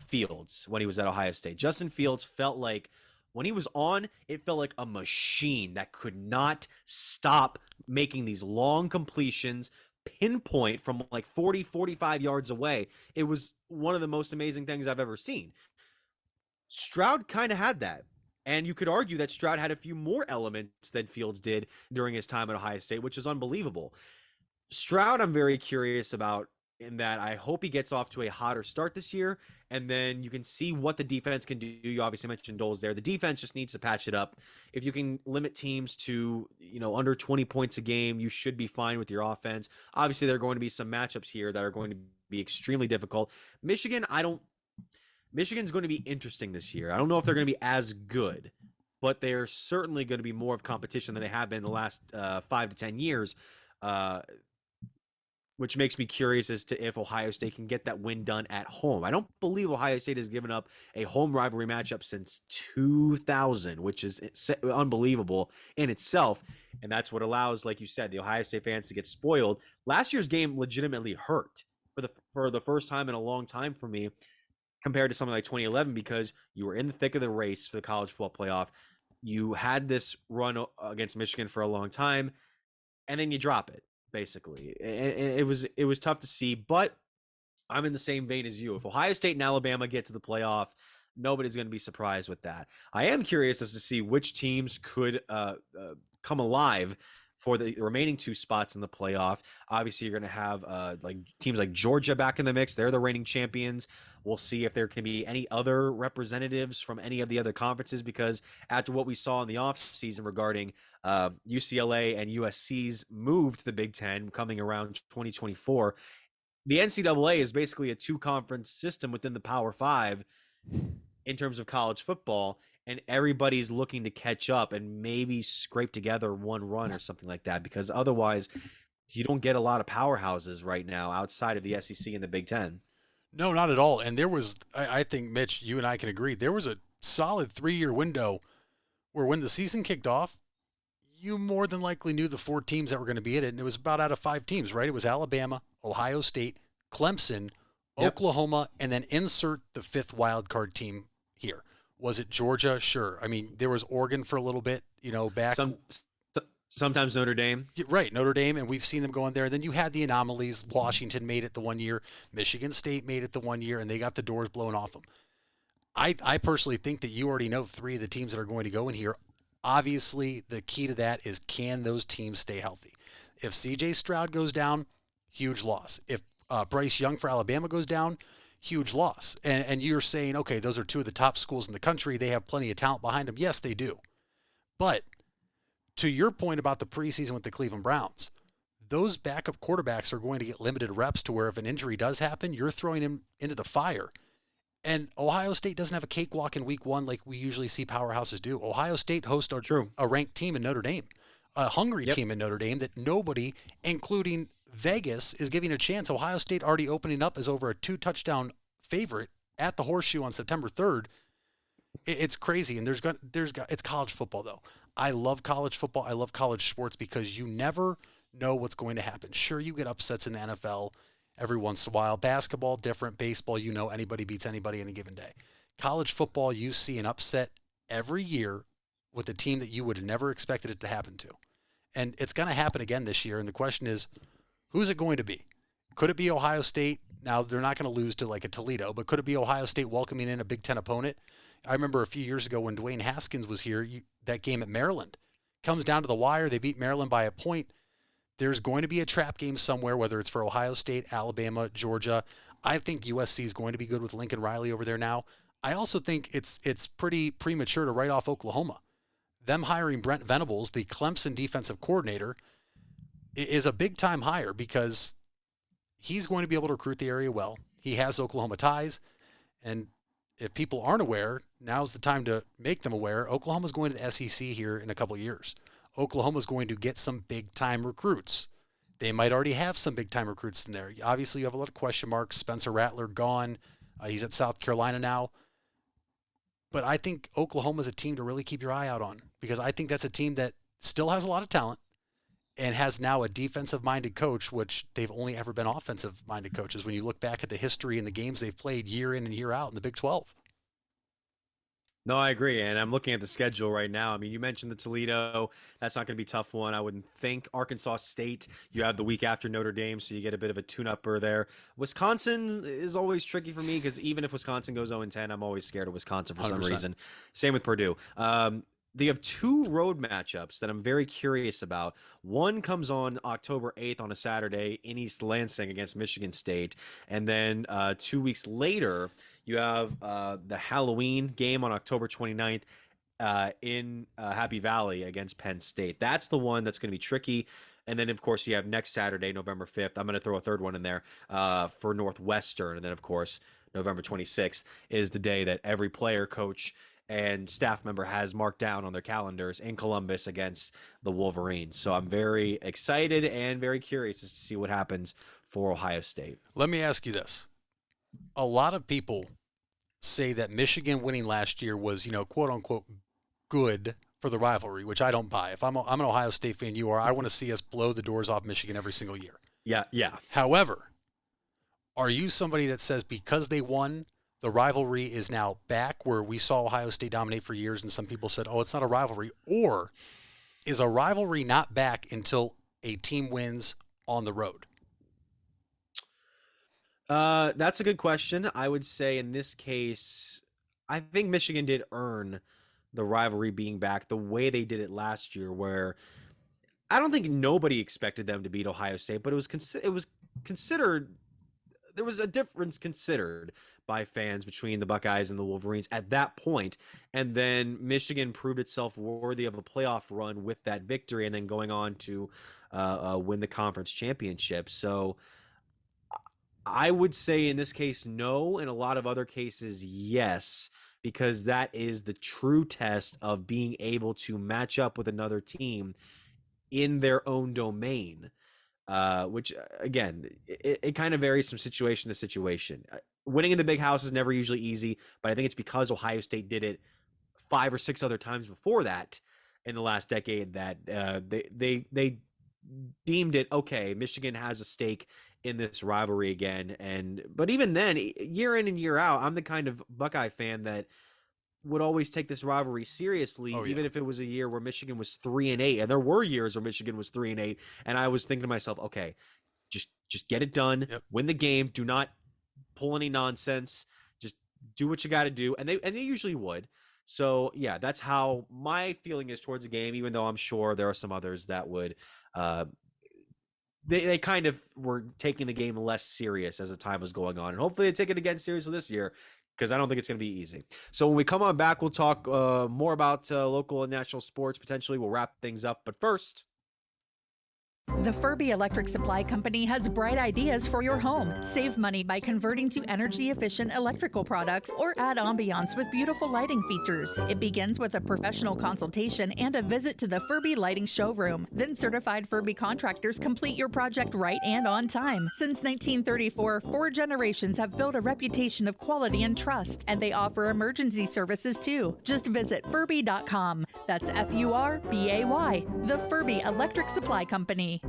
Fields when he was at Ohio State. Justin Fields felt like when he was on, it felt like a machine that could not stop making these long completions, pinpoint from like 40, 45 yards away. It was one of the most amazing things I've ever seen. Stroud kind of had that. And you could argue that Stroud had a few more elements than Fields did during his time at Ohio State, which is unbelievable. Stroud, I'm very curious about in that I hope he gets off to a hotter start this year, and then you can see what the defense can do. You obviously mentioned Doles there. The defense just needs to patch it up. If you can limit teams to, under 20 points a game, you should be fine with your offense. Obviously, there are going to be some matchups here that are going to be extremely difficult. Michigan's going to be interesting this year. I don't know if they're going to be as good, but they're certainly going to be more of competition than they have been in the last 5 to 10 years. Which makes me curious as to if Ohio State can get that win done at home. I don't believe Ohio State has given up a home rivalry matchup since 2000, which is unbelievable in itself. And that's what allows, like you said, the Ohio State fans to get spoiled. Last year's game legitimately hurt for the first time in a long time for me compared to something like 2011, because you were in the thick of the race for the college football playoff. You had this run against Michigan for a long time, and then you drop it. Basically, and it was tough to see, but I'm in the same vein as you. If Ohio State and Alabama get to the playoff, nobody's going to be surprised with that. I am curious as to see which teams could come alive for the remaining 2 spots in the playoff. Obviously, you're going to have teams like Georgia back in the mix. They're the reigning champions. We'll see if there can be any other representatives from any of the other conferences, because after what we saw in the offseason regarding UCLA and USC's move to the Big Ten coming around 2024, the NCAA is basically a 2-conference system within the Power 5 in terms of college football, and everybody's looking to catch up and maybe scrape together one run or something like that, because otherwise you don't get a lot of powerhouses right now outside of the SEC and the Big Ten. No, not at all. And there was, I think, Mitch, you and I can agree, there was a solid 3-year window where when the season kicked off, you more than likely knew the 4 teams that were going to be in it, and it was about out of 5 teams, right? It was Alabama, Ohio State, Clemson, Oklahoma, and then insert the 5th wild card team here. Was it Georgia? Sure. I mean, there was Oregon for a little bit, back. Sometimes Notre Dame. Right, Notre Dame, and we've seen them go in there. And then you had the anomalies. Washington made it the one year. Michigan State made it the one year, and they got the doors blown off them. I personally think that you already know 3 of the teams that are going to go in here. Obviously, the key to that is, can those teams stay healthy? If C.J. Stroud goes down, huge loss. If Bryce Young for Alabama goes down, huge loss. And you're saying, okay, those are 2 of the top schools in the country. They have plenty of talent behind them. Yes, they do. But to your point about the preseason with the Cleveland Browns, those backup quarterbacks are going to get limited reps to where if an injury does happen, you're throwing him into the fire. And Ohio State doesn't have a cakewalk in week 1 like we usually see powerhouses do. Ohio State hosts a ranked team in Notre Dame, a hungry team in Notre Dame that nobody, including Vegas, is giving a chance. Ohio State already opening up as over a 2-touchdown favorite at the Horseshoe on September 3rd. It's crazy, and it's college football, though. I love college football. I love college sports because you never know what's going to happen. Sure, you get upsets in the NFL every once in a while. Basketball, different. Baseball, anybody beats anybody any given day. College football, you see an upset every year with a team that you would have never expected it to happen to. And it's going to happen again this year, and the question is, who's it going to be? Could it be Ohio State? Now, they're not going to lose to like a Toledo, but could it be Ohio State welcoming in a Big Ten opponent? I remember a few years ago when Dwayne Haskins was here, that game at Maryland comes down to the wire. They beat Maryland by a point. There's going to be a trap game somewhere, whether it's for Ohio State, Alabama, Georgia. I think USC is going to be good with Lincoln Riley over there now. I also think it's pretty premature to write off Oklahoma. Them hiring Brent Venables, the Clemson defensive coordinator, is a big-time hire because he's going to be able to recruit the area well. He has Oklahoma ties, and if people aren't aware, now's the time to make them aware. Oklahoma's going to the SEC here in a couple of years. Oklahoma's going to get some big-time recruits. They might already have some big-time recruits in there. Obviously, you have a lot of question marks. Spencer Rattler gone. He's at South Carolina now. But I think Oklahoma's a team to really keep your eye out on because I think that's a team that still has a lot of talent and has now a defensive-minded coach, which they've only ever been offensive-minded coaches when you look back at the history and the games they've played year in and year out in the Big 12. No, I agree, and I'm looking at the schedule right now. I mean, you mentioned the Toledo. That's not going to be a tough one, I wouldn't think. Arkansas State, you have the week after Notre Dame, so you get a bit of a tune-upper there. Wisconsin is always tricky for me because even if Wisconsin goes 0-10, I'm always scared of Wisconsin for 100%. Some reason. Same with Purdue. They have 2 road matchups that I'm very curious about. One comes on October 8th on a Saturday in East Lansing against Michigan State. And then 2 weeks later, you have the Halloween game on October 29th in Happy Valley against Penn State. That's the one that's going to be tricky. And then, of course, you have next Saturday, November 5th. I'm going to throw a third one in there for Northwestern. And then, of course, November 26th is the day that every player, coach, and staff member has marked down on their calendars in Columbus against the Wolverines. So I'm very excited and very curious to see what happens for Ohio State. Let me ask you this. A lot of people say that Michigan winning last year was, quote unquote, good for the rivalry, which I don't buy. If I'm an Ohio State fan, you are, I want to see us blow the doors off Michigan every single year. Yeah. However, are you somebody that says because they won, the rivalry is now back where we saw Ohio State dominate for years and some people said, oh, it's not a rivalry? Or is a rivalry not back until a team wins on the road? That's a good question. I would say in this case, I think Michigan did earn the rivalry being back the way they did it last year, where I don't think nobody expected them to beat Ohio State, but it was considered. There was a difference considered by fans between the Buckeyes and the Wolverines at that point. And then Michigan proved itself worthy of a playoff run with that victory and then going on to win the conference championship. So I would say in this case, no. In a lot of other cases, yes, because that is the true test of being able to match up with another team in their own domain. Which, again, it kind of varies from situation to situation. Winning in the big house is never usually easy, but I think it's because Ohio State did it 5 or 6 other times before that in the last decade that they deemed it okay. Michigan has a stake in this rivalry again, but even then, year in and year out, I'm the kind of Buckeye fan that would always take this rivalry seriously, even if it was a year where Michigan was 3-8, and there were years where Michigan was 3-8, and I was thinking to myself, okay, just get it done, win the game, do not pull any nonsense, just do what you got to do, and they usually would. So yeah, that's how my feeling is towards the game, even though I'm sure there are some others that would they kind of were taking the game less serious as the time was going on, and hopefully they take it again seriously this year, because I don't think it's going to be easy. So when we come on back, we'll talk more about local and national sports. Potentially we'll wrap things up, but first, The Furby Electric Supply Company has bright ideas for your home. Save money by converting to energy-efficient electrical products or add ambiance with beautiful lighting features. It begins with a professional consultation and a visit to the Furby Lighting Showroom. Then certified Furby contractors complete your project right and on time. Since 1934, 4 generations have built a reputation of quality and trust, and they offer emergency services too. Just visit Furby.com. That's F-U-R-B-A-Y. The Furby Electric Supply Company.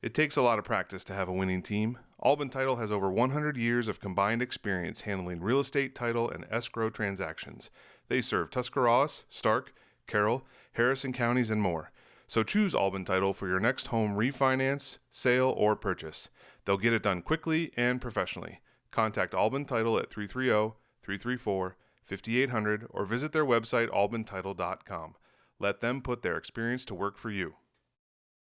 It takes a lot of practice to have a winning team. Alban Title has over 100 years of combined experience handling real estate, title, and escrow transactions. They serve Tuscarawas, Stark, Carroll, Harrison counties, and more. So choose Alban Title for your next home refinance, sale, or purchase. They'll get it done quickly and professionally. Contact Alban Title at 330-334-5800 or visit their website albantitle.com. Let them put their experience to work for you.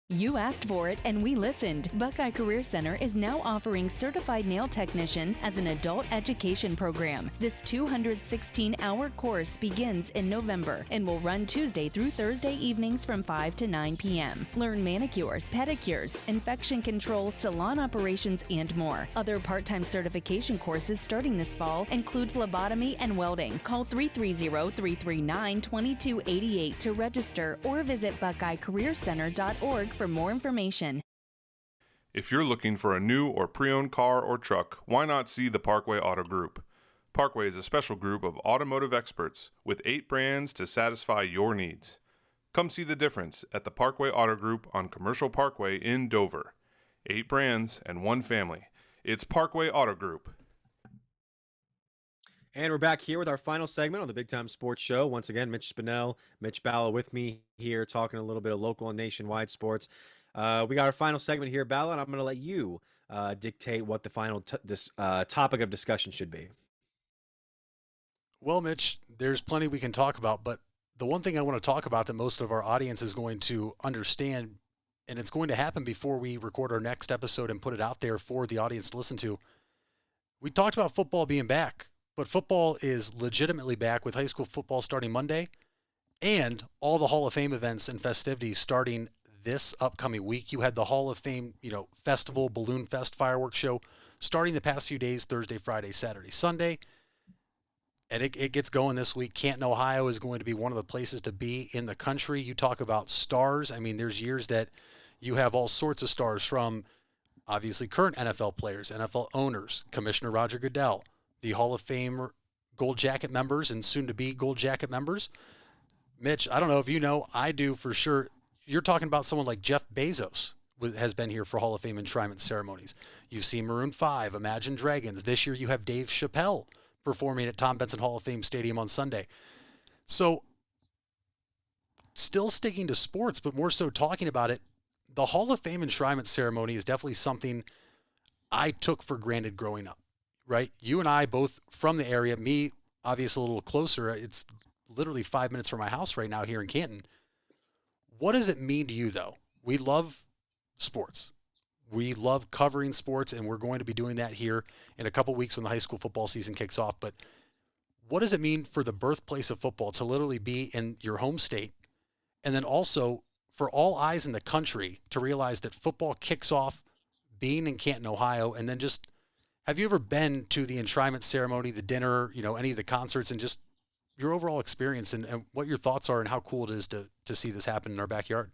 You asked for it and we listened. Buckeye Career Center is now offering Certified Nail Technician as an adult education program. This 216-hour course begins in November and will run Tuesday through Thursday evenings from 5 to 9 p.m. Learn manicures, pedicures, infection control, salon operations, and more. Other part-time certification courses starting this fall include phlebotomy and welding. Call 330-339-2288 to register or visit BuckeyeCareerCenter.org for more information. If you're looking for a new or pre-owned car or truck, why not see the Parkway Auto Group? Parkway is a special group of automotive experts with 8 brands to satisfy your needs. Come see the difference at the Parkway Auto Group on Commercial Parkway in Dover. 8 brands and 1 family. It's Parkway Auto Group. And we're back here with our final segment on the Big Time Sports Show. Once again, Mitch Spinell, Mitch Balla with me here, talking a little bit of local and nationwide sports. We got our final segment here, Balla, and I'm going to let you dictate what the final topic of discussion should be. Well, Mitch, there's plenty we can talk about, but the one thing I want to talk about that most of our audience is going to understand, and it's going to happen before we record our next episode and put it out there for the audience to listen to. We talked about football being back. But football is legitimately back with high school football starting Monday and all the Hall of Fame events and festivities starting this upcoming week. You had the Hall of Fame, festival, Balloon Fest fireworks show starting the past few days, Thursday, Friday, Saturday, Sunday. And it gets going this week. Canton, Ohio is going to be one of the places to be in the country. You talk about stars. I mean, there's years that you have all sorts of stars from obviously current NFL players, NFL owners, Commissioner Roger Goodell, the Hall of Fame Gold Jacket members and soon-to-be Gold Jacket members. Mitch, I don't know if you know, I do for sure. You're talking about someone like Jeff Bezos has been here for Hall of Fame enshrinement ceremonies. You've seen Maroon 5, Imagine Dragons. This year you have Dave Chappelle performing at Tom Benson Hall of Fame Stadium on Sunday. So still sticking to sports, but more so talking about it, the Hall of Fame enshrinement ceremony is definitely something I took for granted growing up. Right? You and I both from the area, me obviously a little closer. It's literally 5 minutes from my house right now here in Canton. What does it mean to you though? We love sports. We love covering sports, and we're going to be doing that here in a couple weeks when the high school football season kicks off. But what does it mean for the birthplace of football to literally be in your home state? And then also for all eyes in the country to realize that football kicks off being in Canton, Ohio, and then just have you ever been to the enshrinement ceremony, the dinner, any of the concerts, and just your overall experience and what your thoughts are and how cool it is to see this happen in our backyard?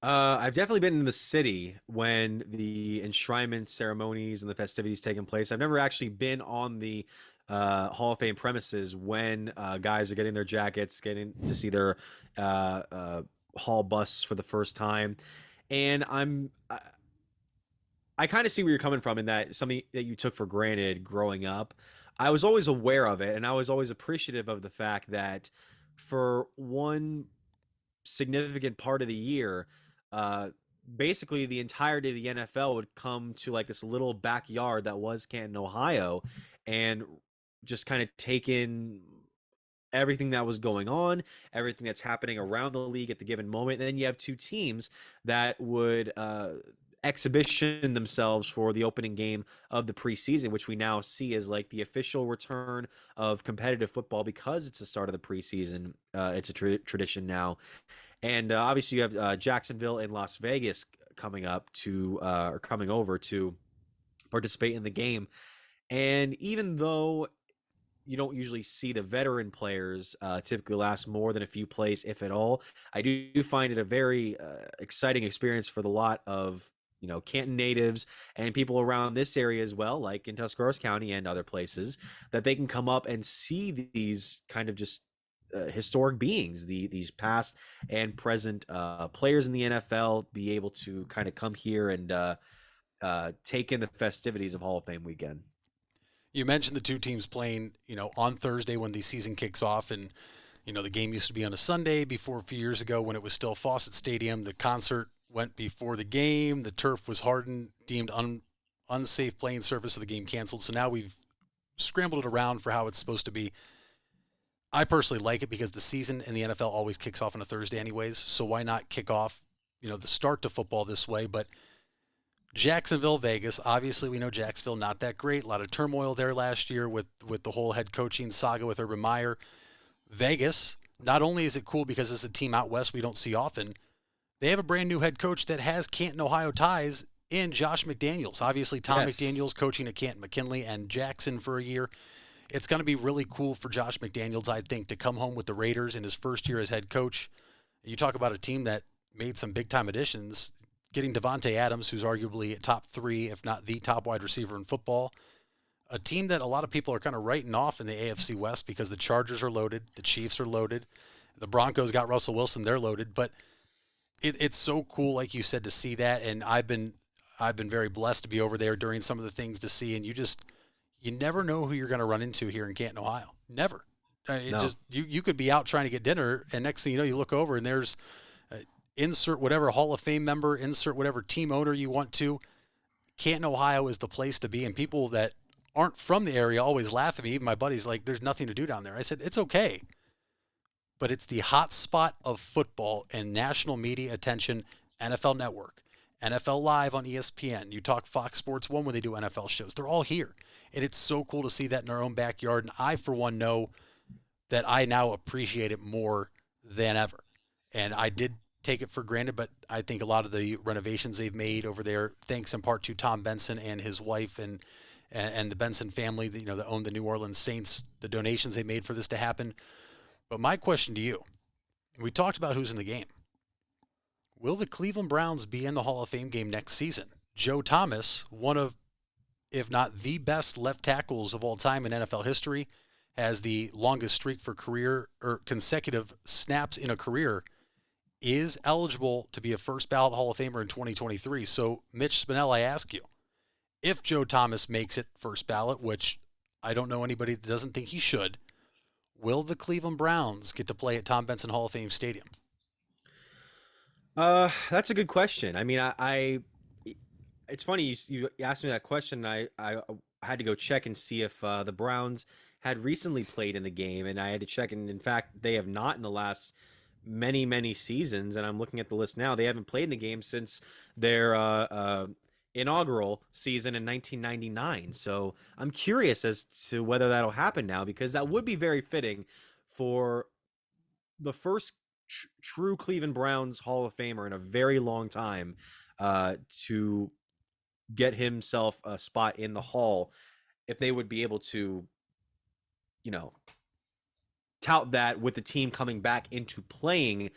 I've definitely been in the city when the enshrinement ceremonies and the festivities taking place. I've never actually been on the Hall of Fame premises when guys are getting their jackets, getting to see their Hall busts for the first time. And I kind of see where you're coming from in that something that you took for granted growing up. I was always aware of it, and I was always appreciative of the fact that for one significant part of the year, basically the entirety of the NFL would come to like this little backyard that was Canton, Ohio, and just kind of take in everything that was going on, everything that's happening around the league at the given moment. And then you have two teams that would exhibition themselves for the opening game of the preseason, which we now see as like the official return of competitive football because it's the start of the preseason. It's a tradition now. And obviously you have Jacksonville and Las Vegas coming up to or coming over to participate in the game. And even though you don't usually see the veteran players typically last more than a few plays, if at all, I do find it a very exciting experience for the lot of Canton natives and people around this area as well, like in Tuscarawas County and other places, that they can come up and see these kind of just historic beings, these past and present players in the NFL, be able to kind of come here and take in the festivities of Hall of Fame weekend. You mentioned the two teams playing, on Thursday when the season kicks off, and the game used to be on a Sunday before a few years ago when it was still Fawcett Stadium. The concert went before the game. The turf was hardened, deemed unsafe playing surface, so the game canceled. So now we've scrambled it around for how it's supposed to be. I personally like it because the season in the NFL always kicks off on a Thursday anyways, so why not kick off, the start to football this way? But Jacksonville, Vegas, obviously we know Jacksonville not that great. A lot of turmoil there last year with the whole head coaching saga with Urban Meyer. Vegas, not only is it cool because it's a team out west we don't see often, they have a brand new head coach that has Canton, Ohio ties in Josh McDaniels. Obviously, Tom McDaniels coaching at Canton McKinley and Jackson for a year. It's going to be really cool for Josh McDaniels, I think, to come home with the Raiders in his first year as head coach. You talk about a team that made some big-time additions, getting Devontae Adams, who's arguably a top 3, if not the top wide receiver in football. A team that a lot of people are kind of writing off in the AFC West because the Chargers are loaded, the Chiefs are loaded, the Broncos got Russell Wilson, they're loaded, but it's so cool, like you said, to see that, and I've been very blessed to be over there during some of the things to see, and you never know who you're going to run into here in Canton, Ohio. Never. You could be out trying to get dinner, and next thing you know, you look over and there's insert whatever Hall of Fame member, insert whatever team owner you want to. Canton, Ohio is the place to be, and people that aren't from the area always laugh at me. Even my buddies, like, there's nothing to do down there. I said, it's okay. But it's the hot spot of football and national media attention. NFL Network, NFL Live on ESPN. You talk Fox Sports 1 when they do NFL shows. They're all here. And it's so cool to see that in our own backyard. And I, for one, know that I now appreciate it more than ever. And I did take it for granted, but I think a lot of the renovations they've made over there, thanks in part to Tom Benson and his wife and the Benson family, that own the New Orleans Saints, the donations they made for this to happen. But my question to you, we talked about who's in the game. Will the Cleveland Browns be in the Hall of Fame game next season? Joe Thomas, one of, if not the best left tackles of all time in NFL history, has the longest streak for career or consecutive snaps in a career, is eligible to be a first ballot Hall of Famer in 2023. So, Mitch Spinell, I ask you, if Joe Thomas makes it first ballot, which I don't know anybody that doesn't think he should, will the Cleveland Browns get to play at Tom Benson Hall of Fame Stadium? That's a good question. I mean, it's funny you asked me that question. I had to go check and see if the Browns had recently played in the game, and I had to check, and in fact, they have not in the last many seasons. And I'm looking at the list now; they haven't played in the game since their inaugural season in 1999. So I'm curious as to whether that'll happen now, because that would be very fitting for the first true Cleveland Browns Hall of Famer in a very long time to get himself a spot in the Hall, if they would be able to, tout that with the team coming back into playing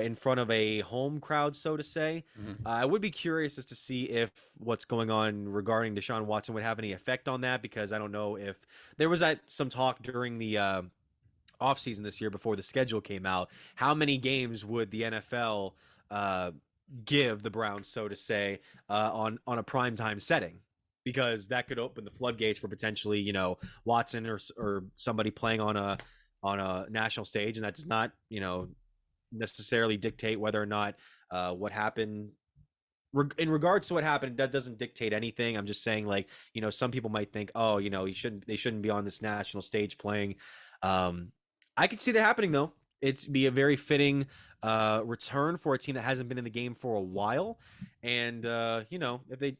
in front of a home crowd, so to say. I would be curious as to see if what's going on regarding Deshaun Watson would have any effect on that, because I don't know if there was some talk during the offseason this year before the schedule came out. How many games would the NFL give the Browns, so to say, on a primetime setting? Because that could open the floodgates for potentially, you know, Watson or somebody playing on a national stage, and that does not, you know, necessarily dictate whether or not what happened in regards to what happened. That doesn't dictate anything. I'm just saying, like, you know, some people might think, oh, you know, they shouldn't be on this national stage playing. I could see that happening, though. It'd be a very fitting return for a team that hasn't been in the game for a while. And, you know, it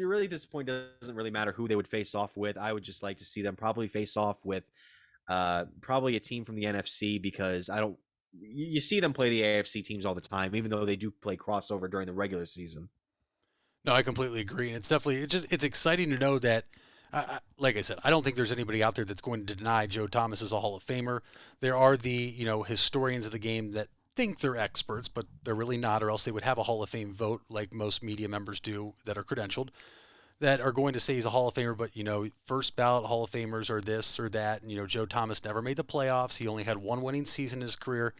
really at this point doesn't really matter who they would face off with. I would just like to see them probably face off with probably a team from the NFC, because you see them play the AFC teams all the time, even though they do play crossover during the regular season. No, I completely agree. And it's definitely, it's exciting to know that, like I said, I don't think there's anybody out there that's going to deny Joe Thomas is a Hall of Famer. There are the, you know, historians of the game that think they're experts, but they're really not, or else they would have a Hall of Fame vote like most media members do that are credentialed, that are going to say he's a Hall of Famer, but, you know, first ballot Hall of Famers are this or that. And, you know, Joe Thomas never made the playoffs. He only had one winning season in his career.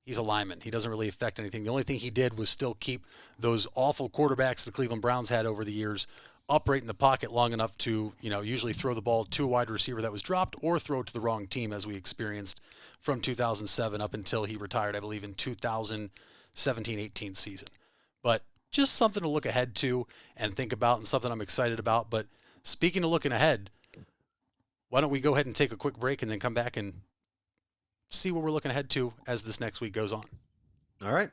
He's a lineman. He doesn't really affect anything. The only thing he did was still keep those awful quarterbacks the Cleveland Browns had over the years upright in the pocket long enough to, you know, usually throw the ball to a wide receiver that was dropped or throw it to the wrong team, as we experienced from 2007 up until he retired, I believe, in 2017-18 season. But just something to look ahead to and think about, and something I'm excited about. But speaking of looking ahead, why don't we go ahead and take a quick break and then come back and see what we're looking ahead to as this next week goes on. All right.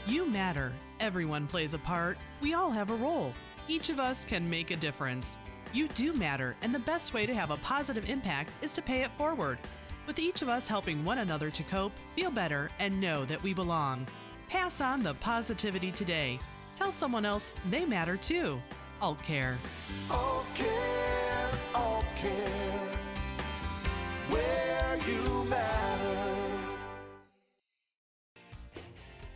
You matter. Everyone plays a part. We all have a role. Each of us can make a difference. You do matter, and the best way to have a positive impact is to pay it forward. With each of us helping one another to cope, feel better, and know that we belong. Pass on the positivity today. Tell someone else they matter too. Alt Care. Alt Care, Alt Care. Where you matter.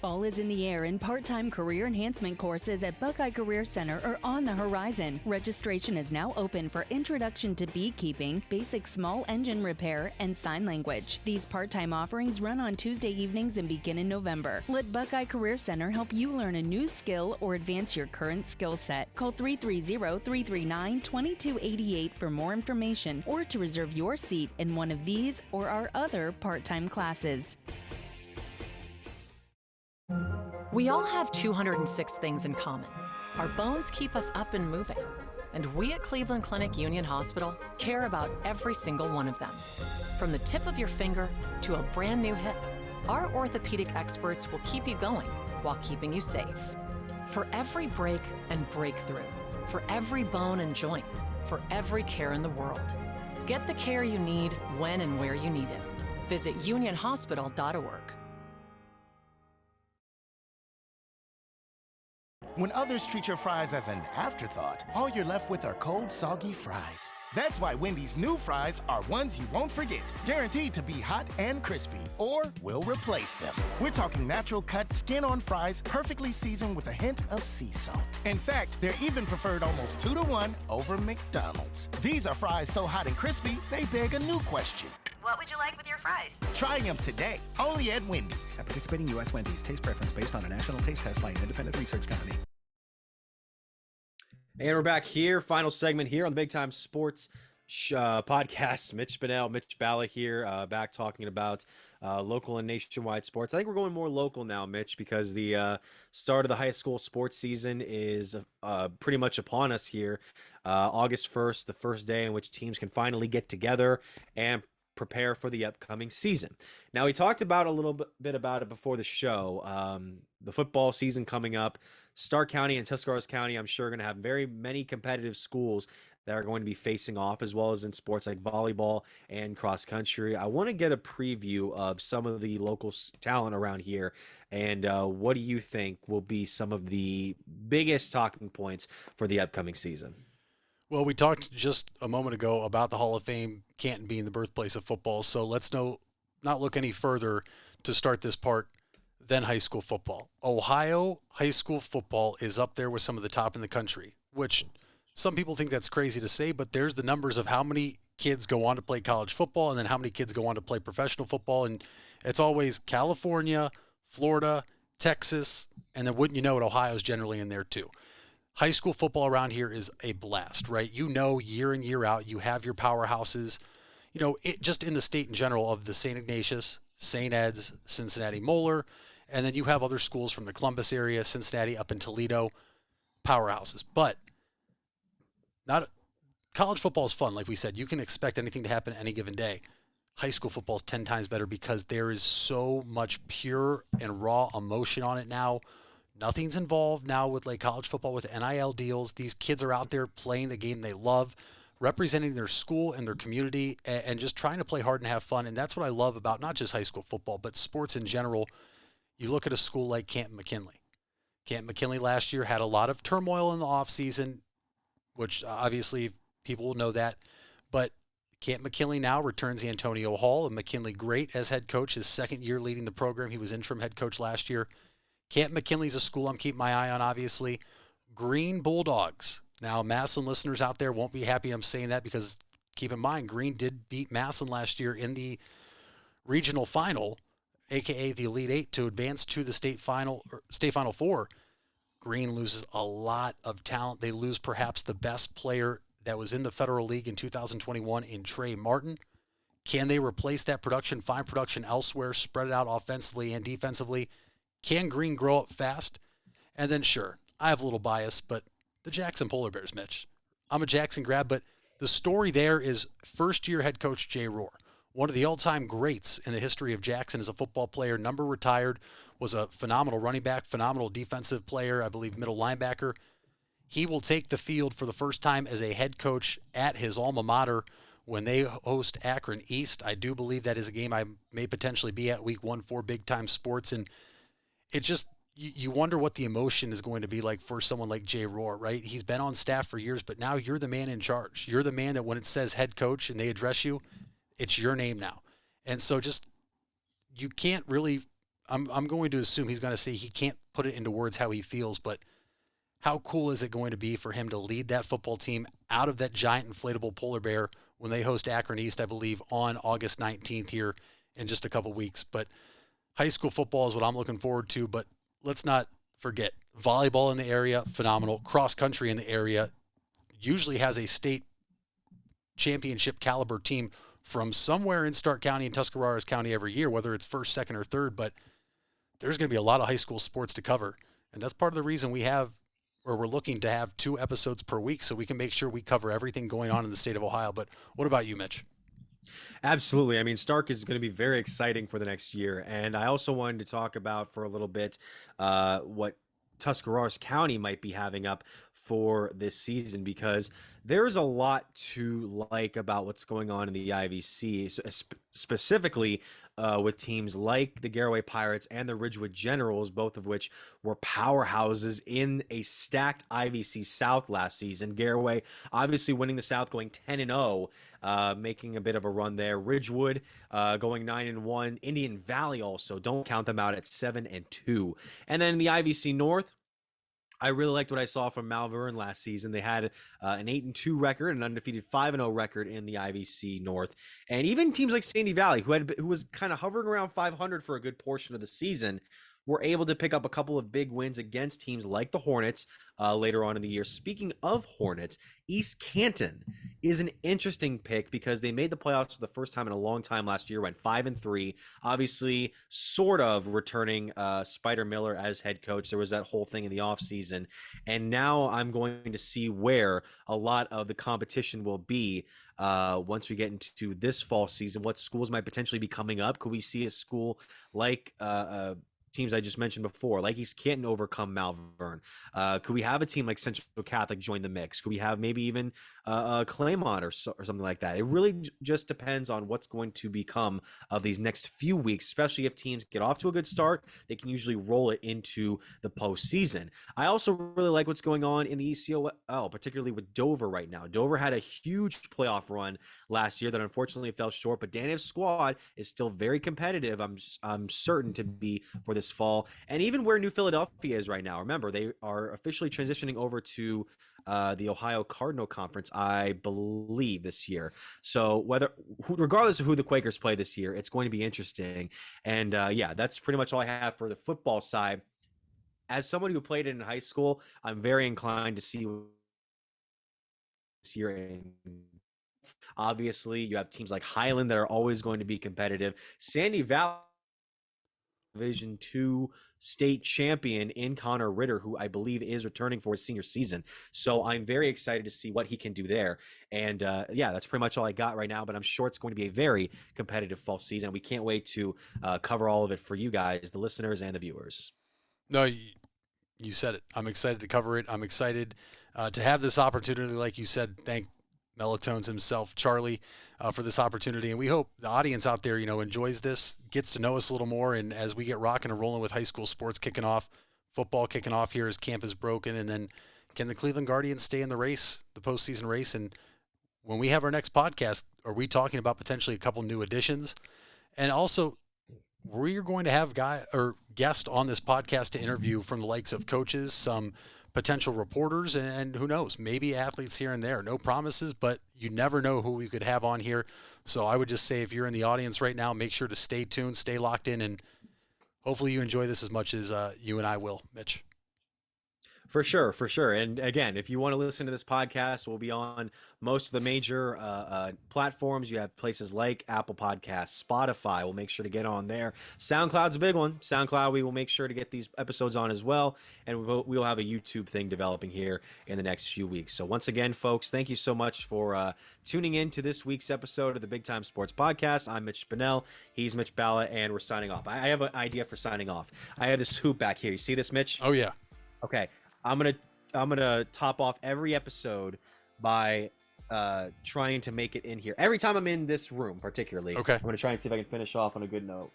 Fall is in the air, and part-time career enhancement courses at Buckeye Career Center are on the horizon. Registration is now open for Introduction to Beekeeping, Basic Small Engine Repair, and Sign Language. These part-time offerings run on Tuesday evenings and begin in November. Let Buckeye Career Center help you learn a new skill or advance your current skill set. Call 330-339-2288 for more information or to reserve your seat in one of these or our other part-time classes. We all have 206 things in common. Our bones keep us up and moving. And we at Cleveland Clinic Union Hospital care about every single one of them. From the tip of your finger to a brand new hip, our orthopedic experts will keep you going while keeping you safe. For every break and breakthrough, for every bone and joint, for every care in the world. Get the care you need when and where you need it. Visit unionhospital.org. When others treat your fries as an afterthought, all you're left with are cold, soggy fries. That's why Wendy's new fries are ones you won't forget, guaranteed to be hot and crispy, or we'll replace them. We're talking natural cut, skin-on fries, perfectly seasoned with a hint of sea salt. In fact, they're even preferred almost 2-to-1 over McDonald's. These are fries so hot and crispy, they beg a new question. What would you like with your fries? Try them today, only at Wendy's. At participating U.S. Wendy's, taste preference based on a national taste test by an independent research company. And we're back here, final segment here on the Big Time Sports podcast. Mitch Spinell, Mitch Balla here, back talking about local and nationwide sports. I think we're going more local now, Mitch, because the start of the high school sports season is pretty much upon us here. August 1st, the first day in which teams can finally get together and prepare for the upcoming season. Now, we talked about a little bit about it before the show. The football season coming up. Stark County and Tuscarawas County, I'm sure, are going to have very many competitive schools that are going to be facing off, as well as in sports like volleyball and cross country. I want to get a preview of some of the local talent around here, and what do you think will be some of the biggest talking points for the upcoming season? Well, we talked just a moment ago about the Hall of Fame Canton being the birthplace of football, so let's not look any further to start this part than high school football. Ohio high school football is up there with some of the top in the country, which some people think that's crazy to say, but there's the numbers of how many kids go on to play college football and then how many kids go on to play professional football. And it's always California, Florida, Texas, and then wouldn't you know it, Ohio's generally in there too. High school football around here is a blast, right? You know, year in, year out, you have your powerhouses, you know, it just in the state in general of the St. Ignatius, St. Ed's, Cincinnati Moeller, and then you have other schools from the Columbus area, Cincinnati up in Toledo, powerhouses. But not college football is fun. Like we said, you can expect anything to happen any given day. High school football is 10 times better because there is so much pure and raw emotion on it now. Nothing's involved now with like college football with NIL deals. These kids are out there playing the game they love, representing their school and their community, and just trying to play hard and have fun. And that's what I love about not just high school football, but sports in general. You look at a school like Canton-McKinley. Canton-McKinley last year had a lot of turmoil in the offseason, which obviously people will know that. But Canton-McKinley now returns Antonio Hall, a McKinley great as head coach, his second year leading the program. He was interim head coach last year. Canton-McKinley's a school I'm keeping my eye on, obviously. Green Bulldogs. Now, Massillon listeners out there won't be happy I'm saying that because keep in mind, Green did beat Massillon last year in the regional final, a.k.a. the Elite Eight, to advance to the state Final Four. Green loses a lot of talent. They lose perhaps the best player that was in the Federal League in 2021 in Trey Martin. Can they replace that production, find production elsewhere, spread it out offensively and defensively? Can Green grow up fast? And then sure, I have a little bias, but the Jackson Polar Bears, Mitch. I'm a Jackson grad, but the story there is first-year head coach Jay Rohr, one of the all-time greats in the history of Jackson as a football player, number retired, was a phenomenal running back, phenomenal defensive player, I believe middle linebacker. He will take the field for the first time as a head coach at his alma mater when they host Akron East. I do believe that is a game I may potentially be at week 1 for Big Time Sports, and it just, you wonder what the emotion is going to be like for someone like Jay Rohr, right? He's been on staff for years, but now you're the man in charge. You're the man that when it says head coach and they address you, it's your name now. And so just, you can't really, I'm going to assume he's going to say he can't put it into words how he feels, but how cool is it going to be for him to lead that football team out of that giant inflatable polar bear when they host Akron East, I believe, on August 19th here in just a couple weeks. But high school football is what I'm looking forward to, but let's not forget volleyball in the area, phenomenal. Cross country in the area usually has a state championship caliber team from somewhere in Stark County and Tuscarawas County every year, whether it's first, second, or third, but there's going to be a lot of high school sports to cover. And that's part of the reason we're looking to have 2 episodes per week so we can make sure we cover everything going on in the state of Ohio. But what about you, Mitch? Absolutely. I mean, Stark is going to be very exciting for the next year. And I also wanted to talk about for a little bit what Tuscarawas County might be having up for this season, because there's a lot to like about what's going on in the IVC, specifically with teams like the Garaway Pirates and the Ridgewood Generals, both of which were powerhouses in a stacked IVC South last season. Garaway obviously winning the South, going 10-0, making a bit of a run there. Ridgewood going 9-1. Indian Valley also, don't count them out, at 7-2. And then in the IVC North, I really liked what I saw from Malvern last season. They had an 8-2 record, an undefeated 5-0 record in the IVC North. And even teams like Sandy Valley, who was kind of hovering around 500 for a good portion of the season, were able to pick up a couple of big wins against teams like the Hornets later on in the year. Speaking of Hornets, East Canton is an interesting pick because they made the playoffs for the first time in a long time last year, went 5-3, obviously sort of returning Spider Miller as head coach. There was that whole thing in the offseason. And now I'm going to see where a lot of the competition will be once we get into this fall season. What schools might potentially be coming up? Could we see a school like teams I just mentioned before, like East Canton overcome Malvern? Could we have a team like Central Catholic join the mix? Could we have maybe even Claymont or something like that? It really just depends on what's going to become of these next few weeks, especially if teams get off to a good start. They can usually roll it into the postseason. I also really like what's going on in the ECOL, particularly with Dover right now. Dover had a huge playoff run last year that unfortunately fell short, but Danny's squad is still very competitive. I'm certain to be for this fall, and even where New Philadelphia is right now. Remember, they are officially transitioning over to the Ohio Cardinal Conference, I believe, this year. So regardless of who the Quakers play this year, it's going to be interesting. And yeah, that's pretty much all I have for the football side. As someone who played it in high school, I'm very inclined to see this year. Obviously, you have teams like Highland that are always going to be competitive. Sandy Valley, Division II state champion in Connor Ritter, who I believe is returning for his senior season. So I'm very excited to see what he can do there. And yeah, that's pretty much all I got right now, but I'm sure it's going to be a very competitive fall season. We can't wait to cover all of it for you guys, the listeners and the viewers. No, you said it. I'm excited to cover it. I'm excited to have this opportunity. Like you said, thank Melatones himself, Charlie, for this opportunity. And we hope the audience out there, enjoys this, gets to know us a little more. And as we get rocking and rolling with high school sports kicking off, football kicking off here as camp is broken, and then can the Cleveland Guardians stay in the race, the postseason race? And when we have our next podcast, are we talking about potentially a couple new additions? And also, we're going to have guests on this podcast to interview from the likes of coaches, some potential reporters, and who knows, maybe athletes here and there. No promises, but you never know who we could have on here. So I would just say, if you're in the audience right now, make sure to stay tuned, stay locked in, and hopefully you enjoy this as much as you and I will, Mitch. For sure, for sure. And again, if you want to listen to this podcast, we'll be on most of the major platforms. You have places like Apple Podcasts, Spotify. We'll make sure to get on there. SoundCloud's a big one. SoundCloud, we will make sure to get these episodes on as well. And we'll have a YouTube thing developing here in the next few weeks. So once again, folks, thank you so much for tuning in to this week's episode of the Big Time Sports Podcast. I'm Mitch Spinell. He's Mitch Balla, and we're signing off. I have an idea for signing off. I have this hoop back here. You see this, Mitch? Oh, yeah. Okay. I'm gonna top off every episode by trying to make it in here. Every time I'm in this room, particularly, okay, I'm gonna try and see if I can finish off on a good note.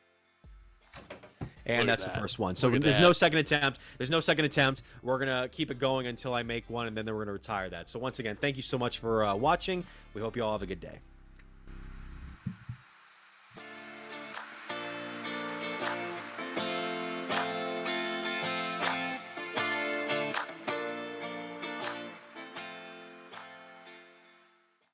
And that's the first one. So Look at there's that. no second attempt. There's no second attempt. We're gonna keep it going until I make one, and then we're gonna retire that. So once again, thank you so much for watching. We hope you all have a good day.